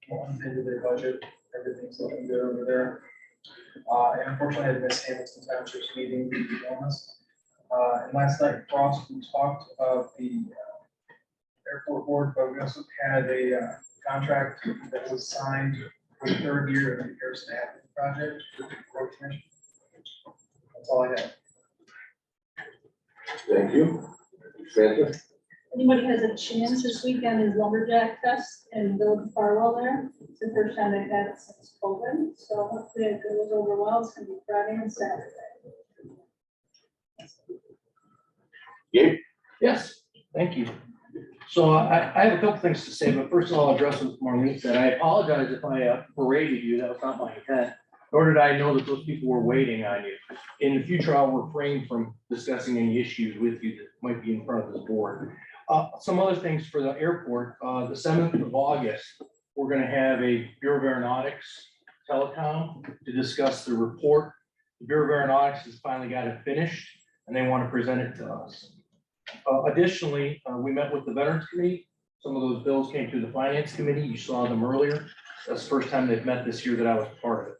S13: month into their budget, everything's looking good over there. And unfortunately, I had missed Hamilton Township's meeting, to be honest. And last night, Frost, we talked about the airport board, but we also had a contract that was signed for the third year of the Harrison Avenue project with the road commission. That's all I have.
S1: Thank you. Samantha?
S14: Anybody has a chance this weekend is Lumberjack Fest in Village of Farwell there. It's the first time they've had it since COVID, so hopefully it goes over well. It's gonna be Friday and Saturday.
S1: Gabe?
S15: Yes, thank you. So I have a couple things to say, but first of all, I'll address what Marlene said. I apologize if I berated you. That was not my intent. Nor did I know that those people were waiting on you. In the future, I'll refrain from discussing any issues with you that might be in front of this board. Some other things for the airport, the 7th of August, we're going to have a Bureau of Aeronautics telecom to discuss the report. The Bureau of Aeronautics has finally got it finished and they want to present it to us. Additionally, we met with the Veterans Committee. Some of those bills came through the Finance Committee. You saw them earlier. That's the first time they've met this year that I was part of it.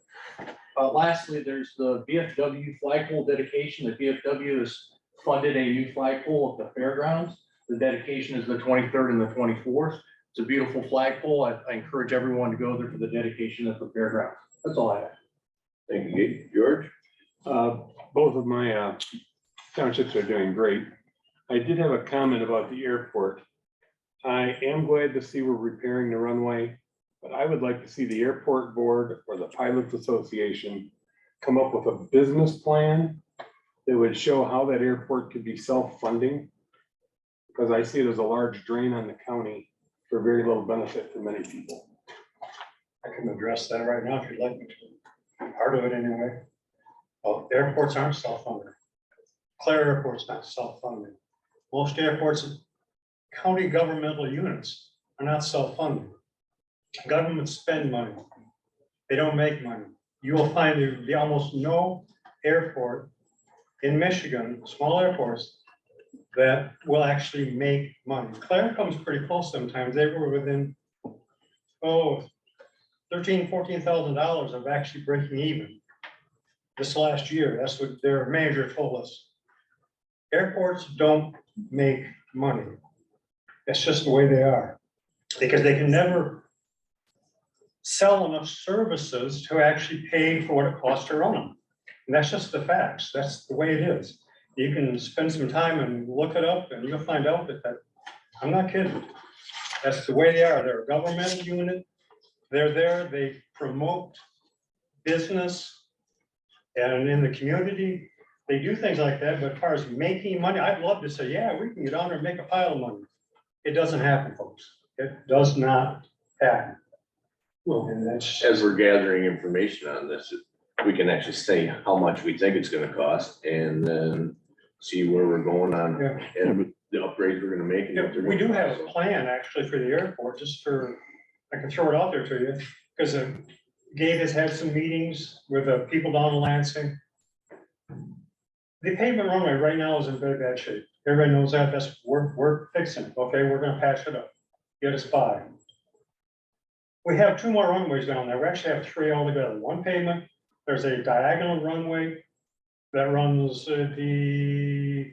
S15: Lastly, there's the VFW flagpole dedication. The VFW has funded a new flagpole at the fairgrounds. The dedication is the 23rd and the 24th. It's a beautiful flagpole. I encourage everyone to go there for the dedication at the fairgrounds. That's all I have.
S1: Thank you, Gabe. George?
S2: Both of my townships are doing great. I did have a comment about the airport. I am glad to see we're repairing the runway, but I would like to see the airport board or the Pilots Association come up with a business plan that would show how that airport could be self-funding. Because I see it as a large drain on the county for very little benefit to many people.
S8: I can address that right now if you'd like me to. Part of it anyway. Well, airports aren't self-funded. Clare Airport's not self-funded. Most airports, county governmental units are not self-funded. Governments spend money. They don't make money. You will find there be almost no airport in Michigan, small airports, that will actually make money. Clare comes pretty close sometimes. They were within, $13,000, $14,000 of actually breaking even this last year. That's what their manager told us. Airports don't make money. That's just the way they are. Because they can never sell enough services to actually pay for what it costs to run them. And that's just the facts. That's the way it is. You can spend some time and look it up and you'll find out that, I'm not kidding. That's the way they are. They're a government unit. They're there, they promote business. And in the community, they do things like that, but as far as making money, I'd love to say, yeah, we can get on there and make a pile of money. It doesn't happen, folks. It does not happen.
S1: Well,
S8: And that's,
S1: as we're gathering information on this, we can actually say how much we think it's gonna cost and then see where we're going on
S8: yeah.
S1: and the upgrades we're gonna make. and
S8: Yeah,
S1: what they're
S8: we do
S1: gonna
S8: have a
S1: cost.
S8: plan actually for the airport, just for, I can throw it out there to you, because Gabe has had some meetings with the people down in Lansing. The pavement runway right now is in very bad shape. Everybody knows that, we're fixing it, okay, we're gonna patch it up, get us by. We have 2 more runways down there, we actually have 3 altogether, 1 pavement, there's a diagonal runway that runs the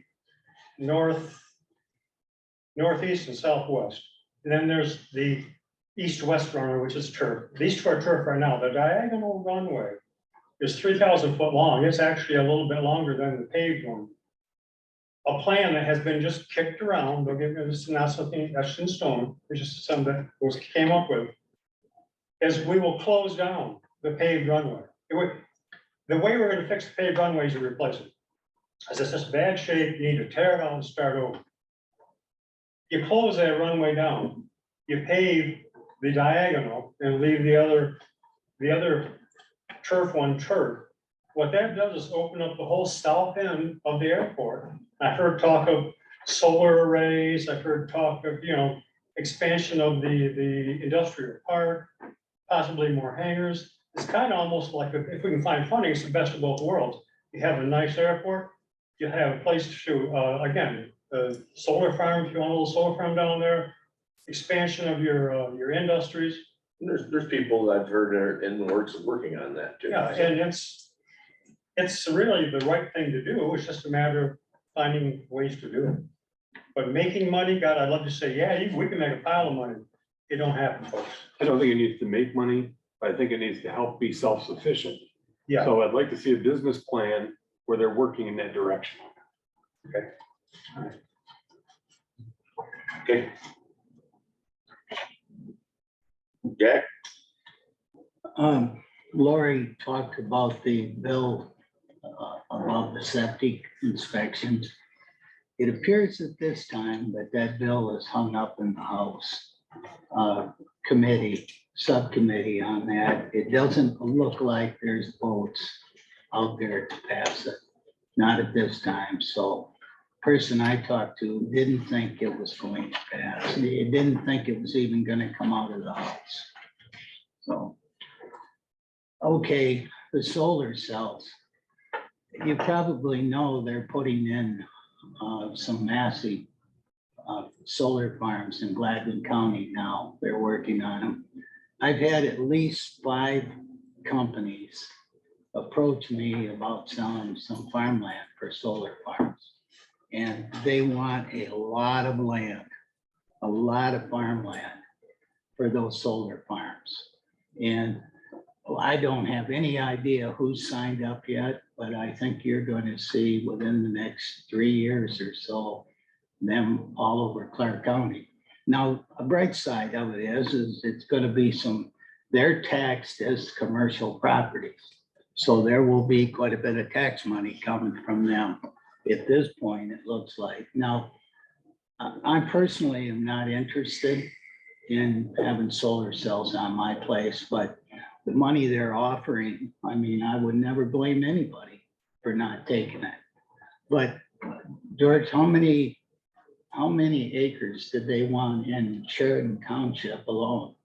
S8: northeast and southwest. And then there's the east-west runway, which is turf. These 2 are turf right now. The diagonal runway is 3,000 foot long. It's actually a little bit longer than the paved one. A plan that has been just kicked around, don't get me, this is not something that's in stone, it's just something that was came up with, is we will close down the paved runway. The way we're gonna fix the paved runway is to replace it. As it's just bad shape, you need to tear it out and start over. You close that runway down, you pave the diagonal and leave the other turf one turf. What that does is open up the whole south end of the airport. I've heard talk of solar arrays, I've heard talk of, expansion of the industrial park, possibly more hangars. It's kind of almost like, if we can find funding, it's the best of both worlds. You have a nice airport, you have a place to, again, solar farm, if you want a little solar farm down there, expansion of your industries.
S1: And there's people that I've heard are in the works of working on that too.
S8: Yeah, and it's really the right thing to do. It's just a matter of finding ways to do it. But making money, God, I'd love to say, yeah, we can make a pile of money. It don't happen, folks.
S2: I don't think it needs to make money, but I think it needs to help be self-sufficient.
S8: Yeah.
S2: So I'd like to see a business plan where they're working in that direction.
S8: Okay.
S1: Okay. Jack?
S16: Lori talked about the bill about the septic inspections. It appears at this time that that bill is hung up in the House subcommittee on that. It doesn't look like there's votes out there to pass it, not at this time. So person I talked to didn't think it was going to pass. He didn't think it was even going to come out of the House. So, okay, the solar cells. You probably know they're putting in some massive solar farms in Gladwin County now. They're working on them. I've had at least 5 companies approach me about selling some farmland for solar farms. And they want a lot of land, a lot of farmland for those solar farms. And I don't have any idea who's signed up yet, but I think you're going to see within the next 3 years or so, them all over Clark County. Now, a bright side of it is it's going to be they're taxed as commercial properties. So there will be quite a bit of tax money coming from them. At this point, it looks like. Now, I personally am not interested in having solar cells on my place, but the money they're offering, I mean, I would never blame anybody for not taking it. But George, how many acres did they want in Sheridan Township alone?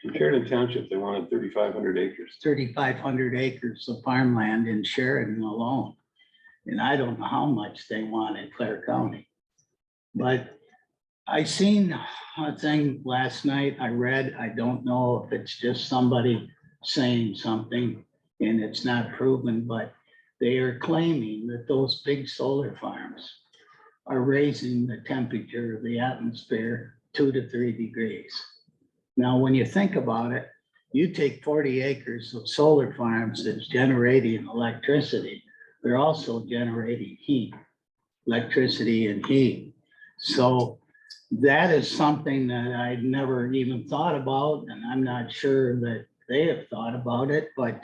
S2: In Sheridan Township, they wanted 3,500 acres.
S16: 3,500 acres of farmland in Sheridan alone. And I don't know how much they want in Clare County. But I seen a thing last night, I read, I don't know if it's just somebody saying something and it's not proven, but they are claiming that those big solar farms are raising the temperature of the atmosphere 2 to 3 degrees. Now, when you think about it, you take 40 acres of solar farms that's generating electricity, they're also generating heat. electricity and heat. So that is something that I'd never even thought about, and I'm not sure that they have thought about it, but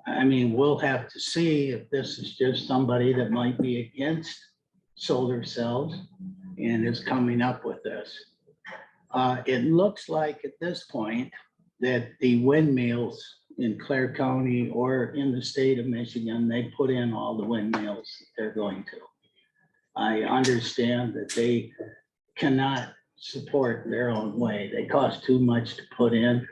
S16: I mean, we'll have to see if this is just somebody that might be against solar cells and is coming up with this. It looks like at this point that the windmills in Clare County or in the state of Michigan, they put in all the windmills that they're going to. I understand that they cannot support their own way. They cost too much to put in.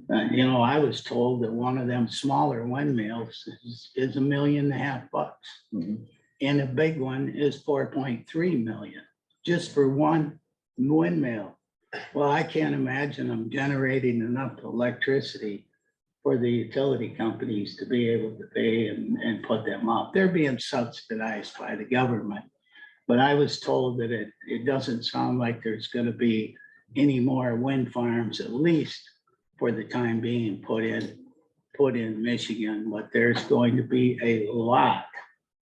S16: You know, I was told that one of them smaller windmills is $1.5 million. And a big one is 4.3 million, just for one windmill. Well, I can't imagine them generating enough electricity for the utility companies to be able to pay and put them up. They're being subsidized by the government. But I was told that it doesn't sound like there's gonna be any more wind farms, at least for the time being, put in Michigan, but there's going to be a lot,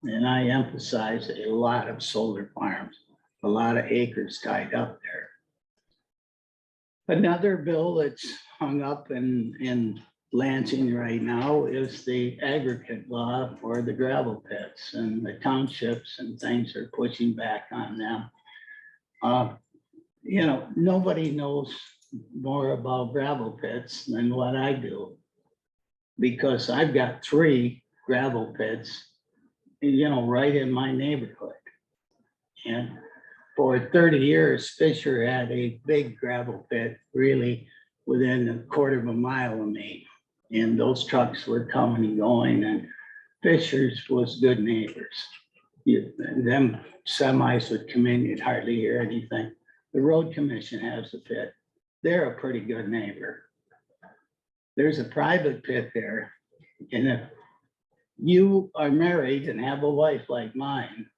S16: and I emphasize a lot of solar farms, a lot of acres tied up there. Another bill that's hung up in Lansing right now is the aggregate law for the gravel pits, and the townships and things are pushing back on them. You know, nobody knows more about gravel pits than what I do, because I've got 3 gravel pits, you know, right in my neighborhood. And for 30 years, Fisher had a big gravel pit really within a quarter of a mile of me. And those trucks were coming and going, and Fisher's was good neighbors. Them semis would come in, you'd hardly hear anything. The road commission has a pit. They're a pretty good neighbor. There's a private pit there. And if you are married and have a wife like mine,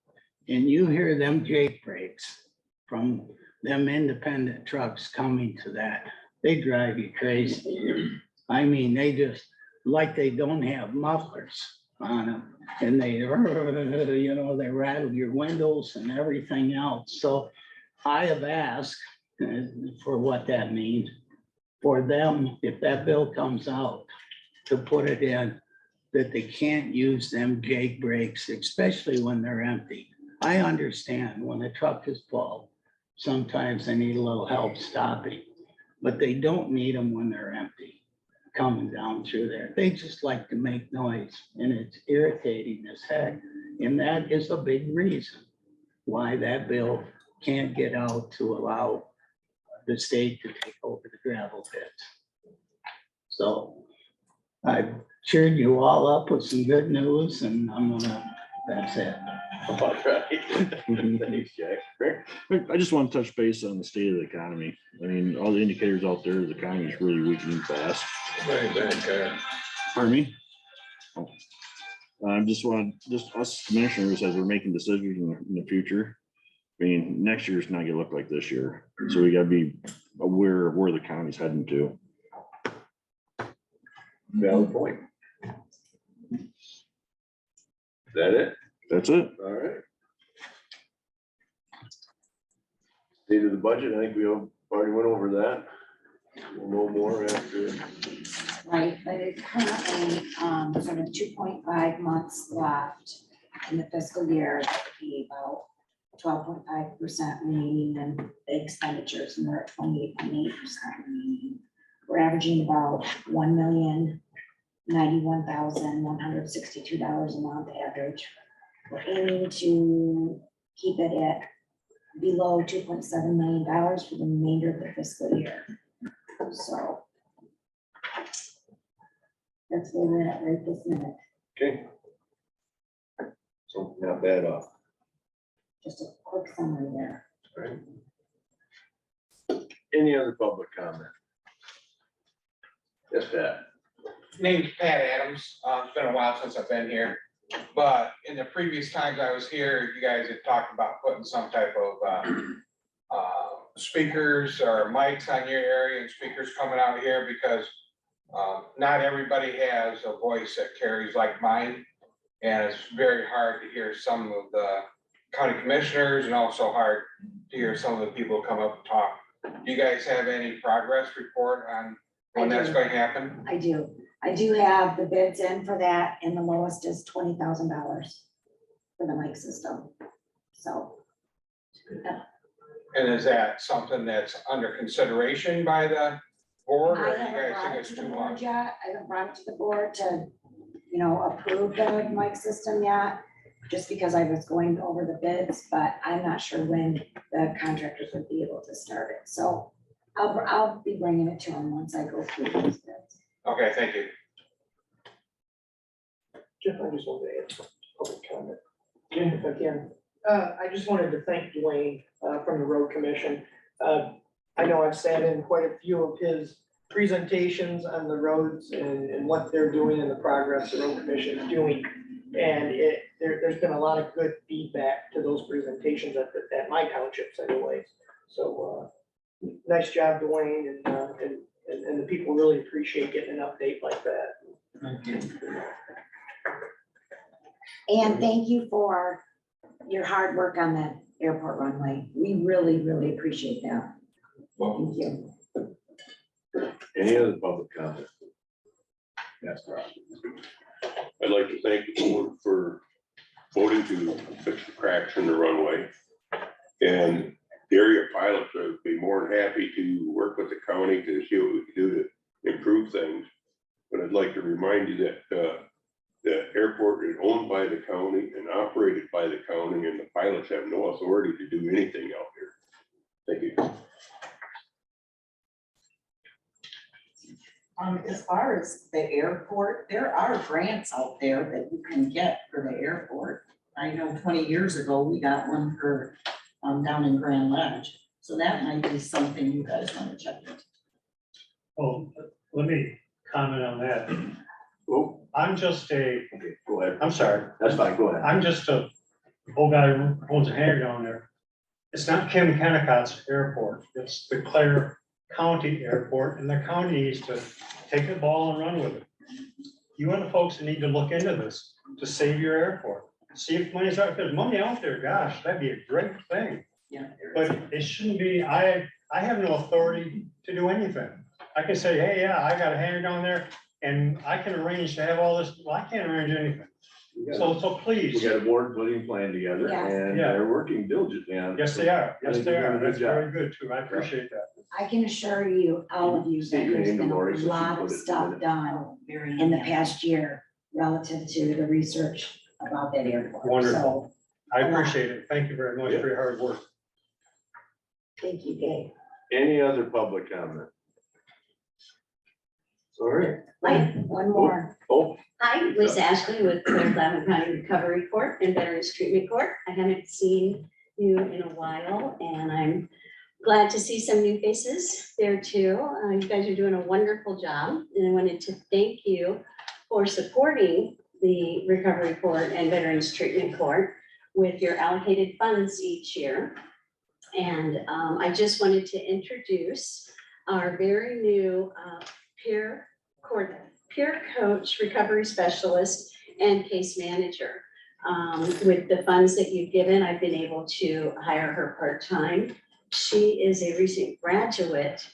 S16: and you hear them Jake brakes from them independent trucks coming to that, they drive you crazy. I mean, they just, like they don't have mufflers on them, and they, you know, they rattle your windows and everything else. So I have asked for what that means for them, if that bill comes out, to put it in that they can't use them Jake brakes, especially when they're empty. I understand when a truck is full, sometimes they need a little help stopping, but they don't need them when they're empty, coming down through there. They just like to make noise, and it's irritating as heck. And that is a big reason why that bill can't get out to allow the state to take over the gravel pits. So I've cheered you all up with some good news, and that's it.
S1: All right. Thanks, Jack. Rick?
S6: I just want to touch base on the state of the economy. I mean, all the indicators out there, the economy is really weakening fast. Pardon me? Oh. Just us commissioners, as we're making decisions in the future. I mean, next year's not gonna look like this year, so we gotta be aware of where the county's heading to.
S1: Valid point. Is that it?
S6: That's it.
S1: All right. State of the budget, I think we already went over that. We'll know more after.
S11: Right, but it's currently, sort of 2.5 months left in the fiscal year. That would be about 12.5% remaining in the expenditures, and we're at 28.8% remaining. We're averaging about $1,091,162 a month average. We're aiming to keep it at below $2.7 million for the remainder of the fiscal year. So that's where we're at right this minute.
S1: Okay. So not bad off.
S11: Just a quick summary there.
S1: All right. Any other public comment? Yes, Pat.
S18: Name's Pat Adams. It's been a while since I've been here, but in the previous times I was here, you guys had talked about putting some type of speakers or mics on your area and speakers coming out here, because not everybody has a voice that carries like mine, and it's very hard to hear some of the county commissioners and also hard to hear some of the people come up and talk. Do you guys have any progress report on when
S11: I
S18: that's
S11: do.
S18: going to happen?
S11: I do have the bids in for that, and the lowest is $20,000 for the mic system. So.
S18: And is that something that's under consideration by the board,
S11: I
S18: or do you
S11: haven't
S18: guys
S11: brought
S18: think
S11: it
S18: it's
S11: to the
S18: too
S11: board
S18: much?
S11: yet. I haven't brought it to the board to, approve the mic system yet, just because I was going over the bids, but I'm not sure when the contractors would be able to start it. So I'll be bringing it to them once I go through those bids.
S18: Okay, thank you.
S5: Jeff, I just wanted to add public comment. If I can, I just wanted to thank Dwayne, from the road commission. I know I've sat in quite a few of his presentations on the roads and what they're doing and the progress the road commission is doing. And there's been a lot of good feedback to those presentations at my townships anyways. So, nice job, Dwayne, and the people really appreciate getting an update like that.
S11: And thank you for your hard work on that airport runway. We really, really appreciate that. Thank you.
S1: Any other public comment? Yes, Rob.
S7: I'd like to thank the board for voting to fix the cracks in the runway. And the area pilots would be more than happy to work with the county to see what we can do to improve things. But I'd like to remind you that the airport is owned by the county and operated by the county, and the pilots have no authority to do anything out here. Thank you.
S19: As far as the airport, there are grants out there that you can get for the airport. I know 20 years ago, we got one for, down in Grand Ledge. So that might be something you guys want to check into.
S10: Oh, let me comment on that.
S1: Oh,
S10: I'm just
S1: okay, go ahead.
S10: I'm sorry.
S1: That's fine, go ahead.
S10: I'm just a old guy who owns a hangar down there. It's not Kim Kennecott's airport, it's the Clare County Airport, and the county needs to take the ball and run with it. You and the folks that need to look into this to save your airport. See if money's out, if there's money out there, gosh, that'd be a great thing.
S19: Yeah.
S10: But it shouldn't be, I have no authority to do anything. I can say, hey, yeah, I got a hangar down there and I can arrange to have all this, well, I can't arrange anything. So
S1: We
S10: please,
S1: got a board putting plan together
S11: Yes.
S1: and
S10: Yeah.
S1: they're working diligently on it.
S10: yes, they are,
S1: I
S10: yes,
S1: think
S10: they
S1: you're doing
S10: are,
S1: a good
S10: that's
S1: job.
S10: very good too, I appreciate that.
S11: I can assure you, all of you, that
S1: State your
S11: there's
S1: name to
S11: been a
S1: Lori, so she
S11: lot
S1: put
S11: of
S1: it in the
S11: stuff
S1: minutes.
S11: done
S19: Very
S11: in the
S19: nice.
S11: past year relative to the research about that airport.
S10: Wonderful.
S11: So,
S10: I appreciate it, thank you very much for your hard work.
S11: thank you, Dave.
S1: Any other public comment? Sorry.
S11: One more.
S1: Oh,
S12: Hi, Lisa Ashley with Clare Glavine County Recovery Court and Veterans Treatment Court. I haven't seen you in a while, and I'm glad to see some new faces there too. You guys are doing a wonderful job, and I wanted to thank you for supporting the Recovery Court and Veterans Treatment Court with your allocated funds each year. And I just wanted to introduce our very new peer coach, recovery specialist, and case manager. With the funds that you've given, I've been able to hire her part-time. She is a recent graduate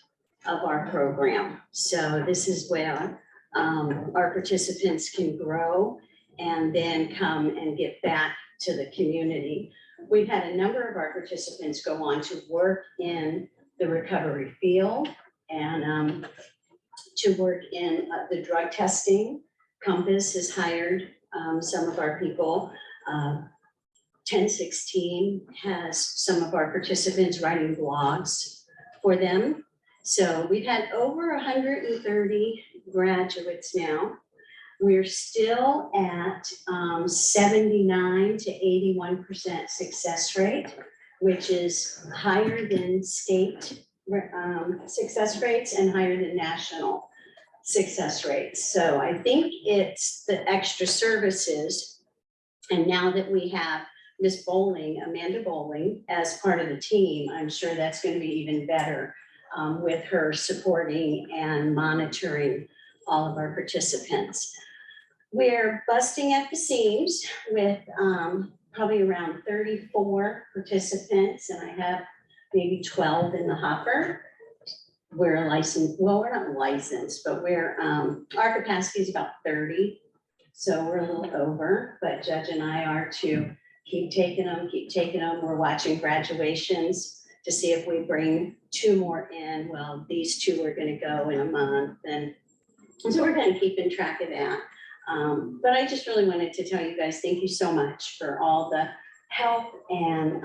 S12: of our program. So this is where our participants can grow and then come and get back to the community. We've had a number of our participants go on to work in the recovery field and to work in the drug testing. Compass has hired some of our people. 1016 has some of our participants writing blogs for them. So we've had over 130 graduates now. We're still at 79 to 81% success rate, which is higher than state success rates and higher than national success rates. So I think it's the extra services. And now that we have Miss Bowling, Amanda Bowling, as part of the team, I'm sure that's going to be even better with her supporting and monitoring all of our participants. We're busting at the seams with
S17: probably around 34 participants, and I have maybe 12 in the hopper. We're licensed, well, we're not licensed, but we're, our capacity is about 30. So we're a little over, but Judge and I are to keep taking them, keep taking them. We're watching graduations to see if we bring 2 more in. Well, these 2 are gonna go in a month, and so we're kind of keeping track of that. But I just really wanted to tell you guys, thank you so much for all the help and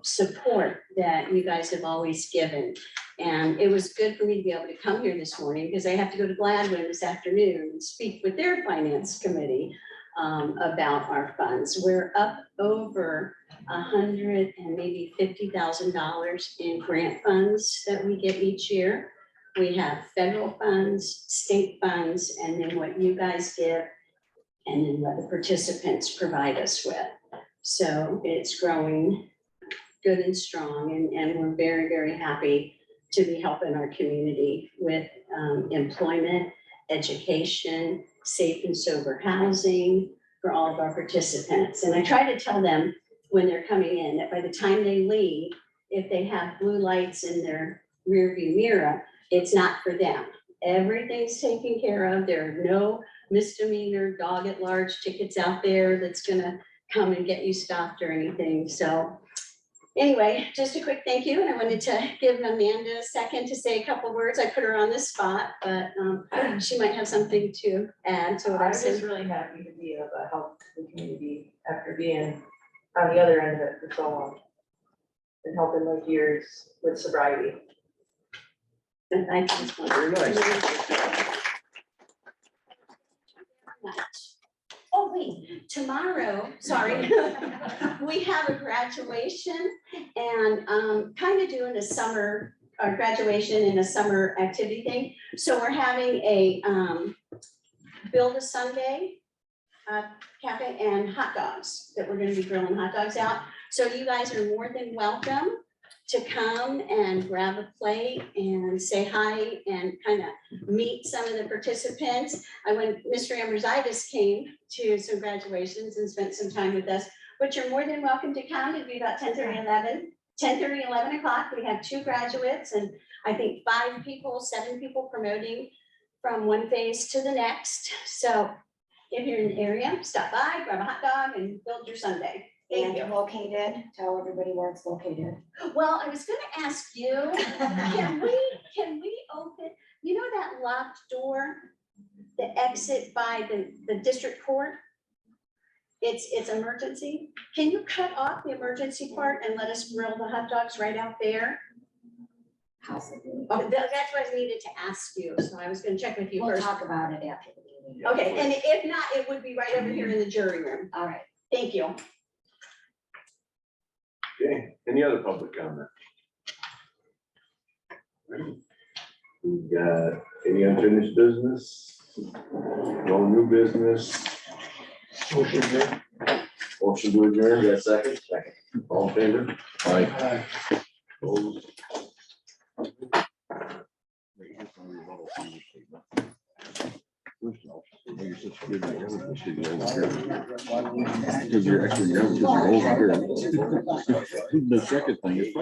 S17: support that you guys have always given. And it was good for me to be able to come here this morning because I have to go to Gladwin this afternoon and speak with their finance committee about our funds. We're up over $100 and maybe $50,000 in grant funds that we get each year. We have federal funds, state funds, and then what you guys give, and then what the participants provide us with. So it's growing good and strong, and we're very, very happy to be helping our community with employment, education, safe and sober housing for all of our participants. And I try to tell them when they're coming in that by the time they leave, if they have blue lights in their rearview mirror, it's not for them. Everything's taken care of. There are no misdemeanor dog at large tickets out there that's gonna come and get you stopped or anything. So anyway, just a quick thank you. And I wanted to give Amanda a second to say a couple words. I put her on the spot, but she might have something to add to what I
S20: I'm
S17: said.
S20: just really happy to be of a help to the community after being on the other end of it for so long. And helping like years with sobriety.
S17: And thank you.
S1: Very nice.
S17: Oh, wait, tomorrow, sorry, we have a graduation and kind of doing a summer, graduation and a summer activity thing. So we're having a Build a Sunday cafe and hot dogs that we're gonna be grilling hot dogs out. So you guys are more than welcome to come and grab a plate and say hi and kind of meet some of the participants. Mr. Ambrositis came to some graduations and spent some time with us, but you're more than welcome to come. It'd be about 10:30, 11. 10:30, 11 o'clock. We have 2 graduates and I think 5 people, 7 people promoting from one phase to the next. So if you're in the area, stop by, grab a hot dog and build your Sunday.
S11: And located, tell everybody where it's located.
S17: Well, I was gonna ask you, can we open, you know that locked door, the exit by the district court? It's emergency. Can you cut off the emergency part and let us grill the hot dogs right out there?
S11: Possibly.
S17: Oh, that's what I needed to ask you, so I was gonna check with you
S11: We'll
S17: first.
S11: talk about it after the meeting.
S17: Okay, and if not, it would be right over here in the jury room.
S11: All right.
S17: Thank you.
S1: Okay, any other public comment? We got any unfinished business? No new business? Motion to adjourn, got a second? Second. All in favor? Aye. Opposed?
S6: First off, you're such a good guy, you should be over here. Because you're actually, you're over here. The second thing is.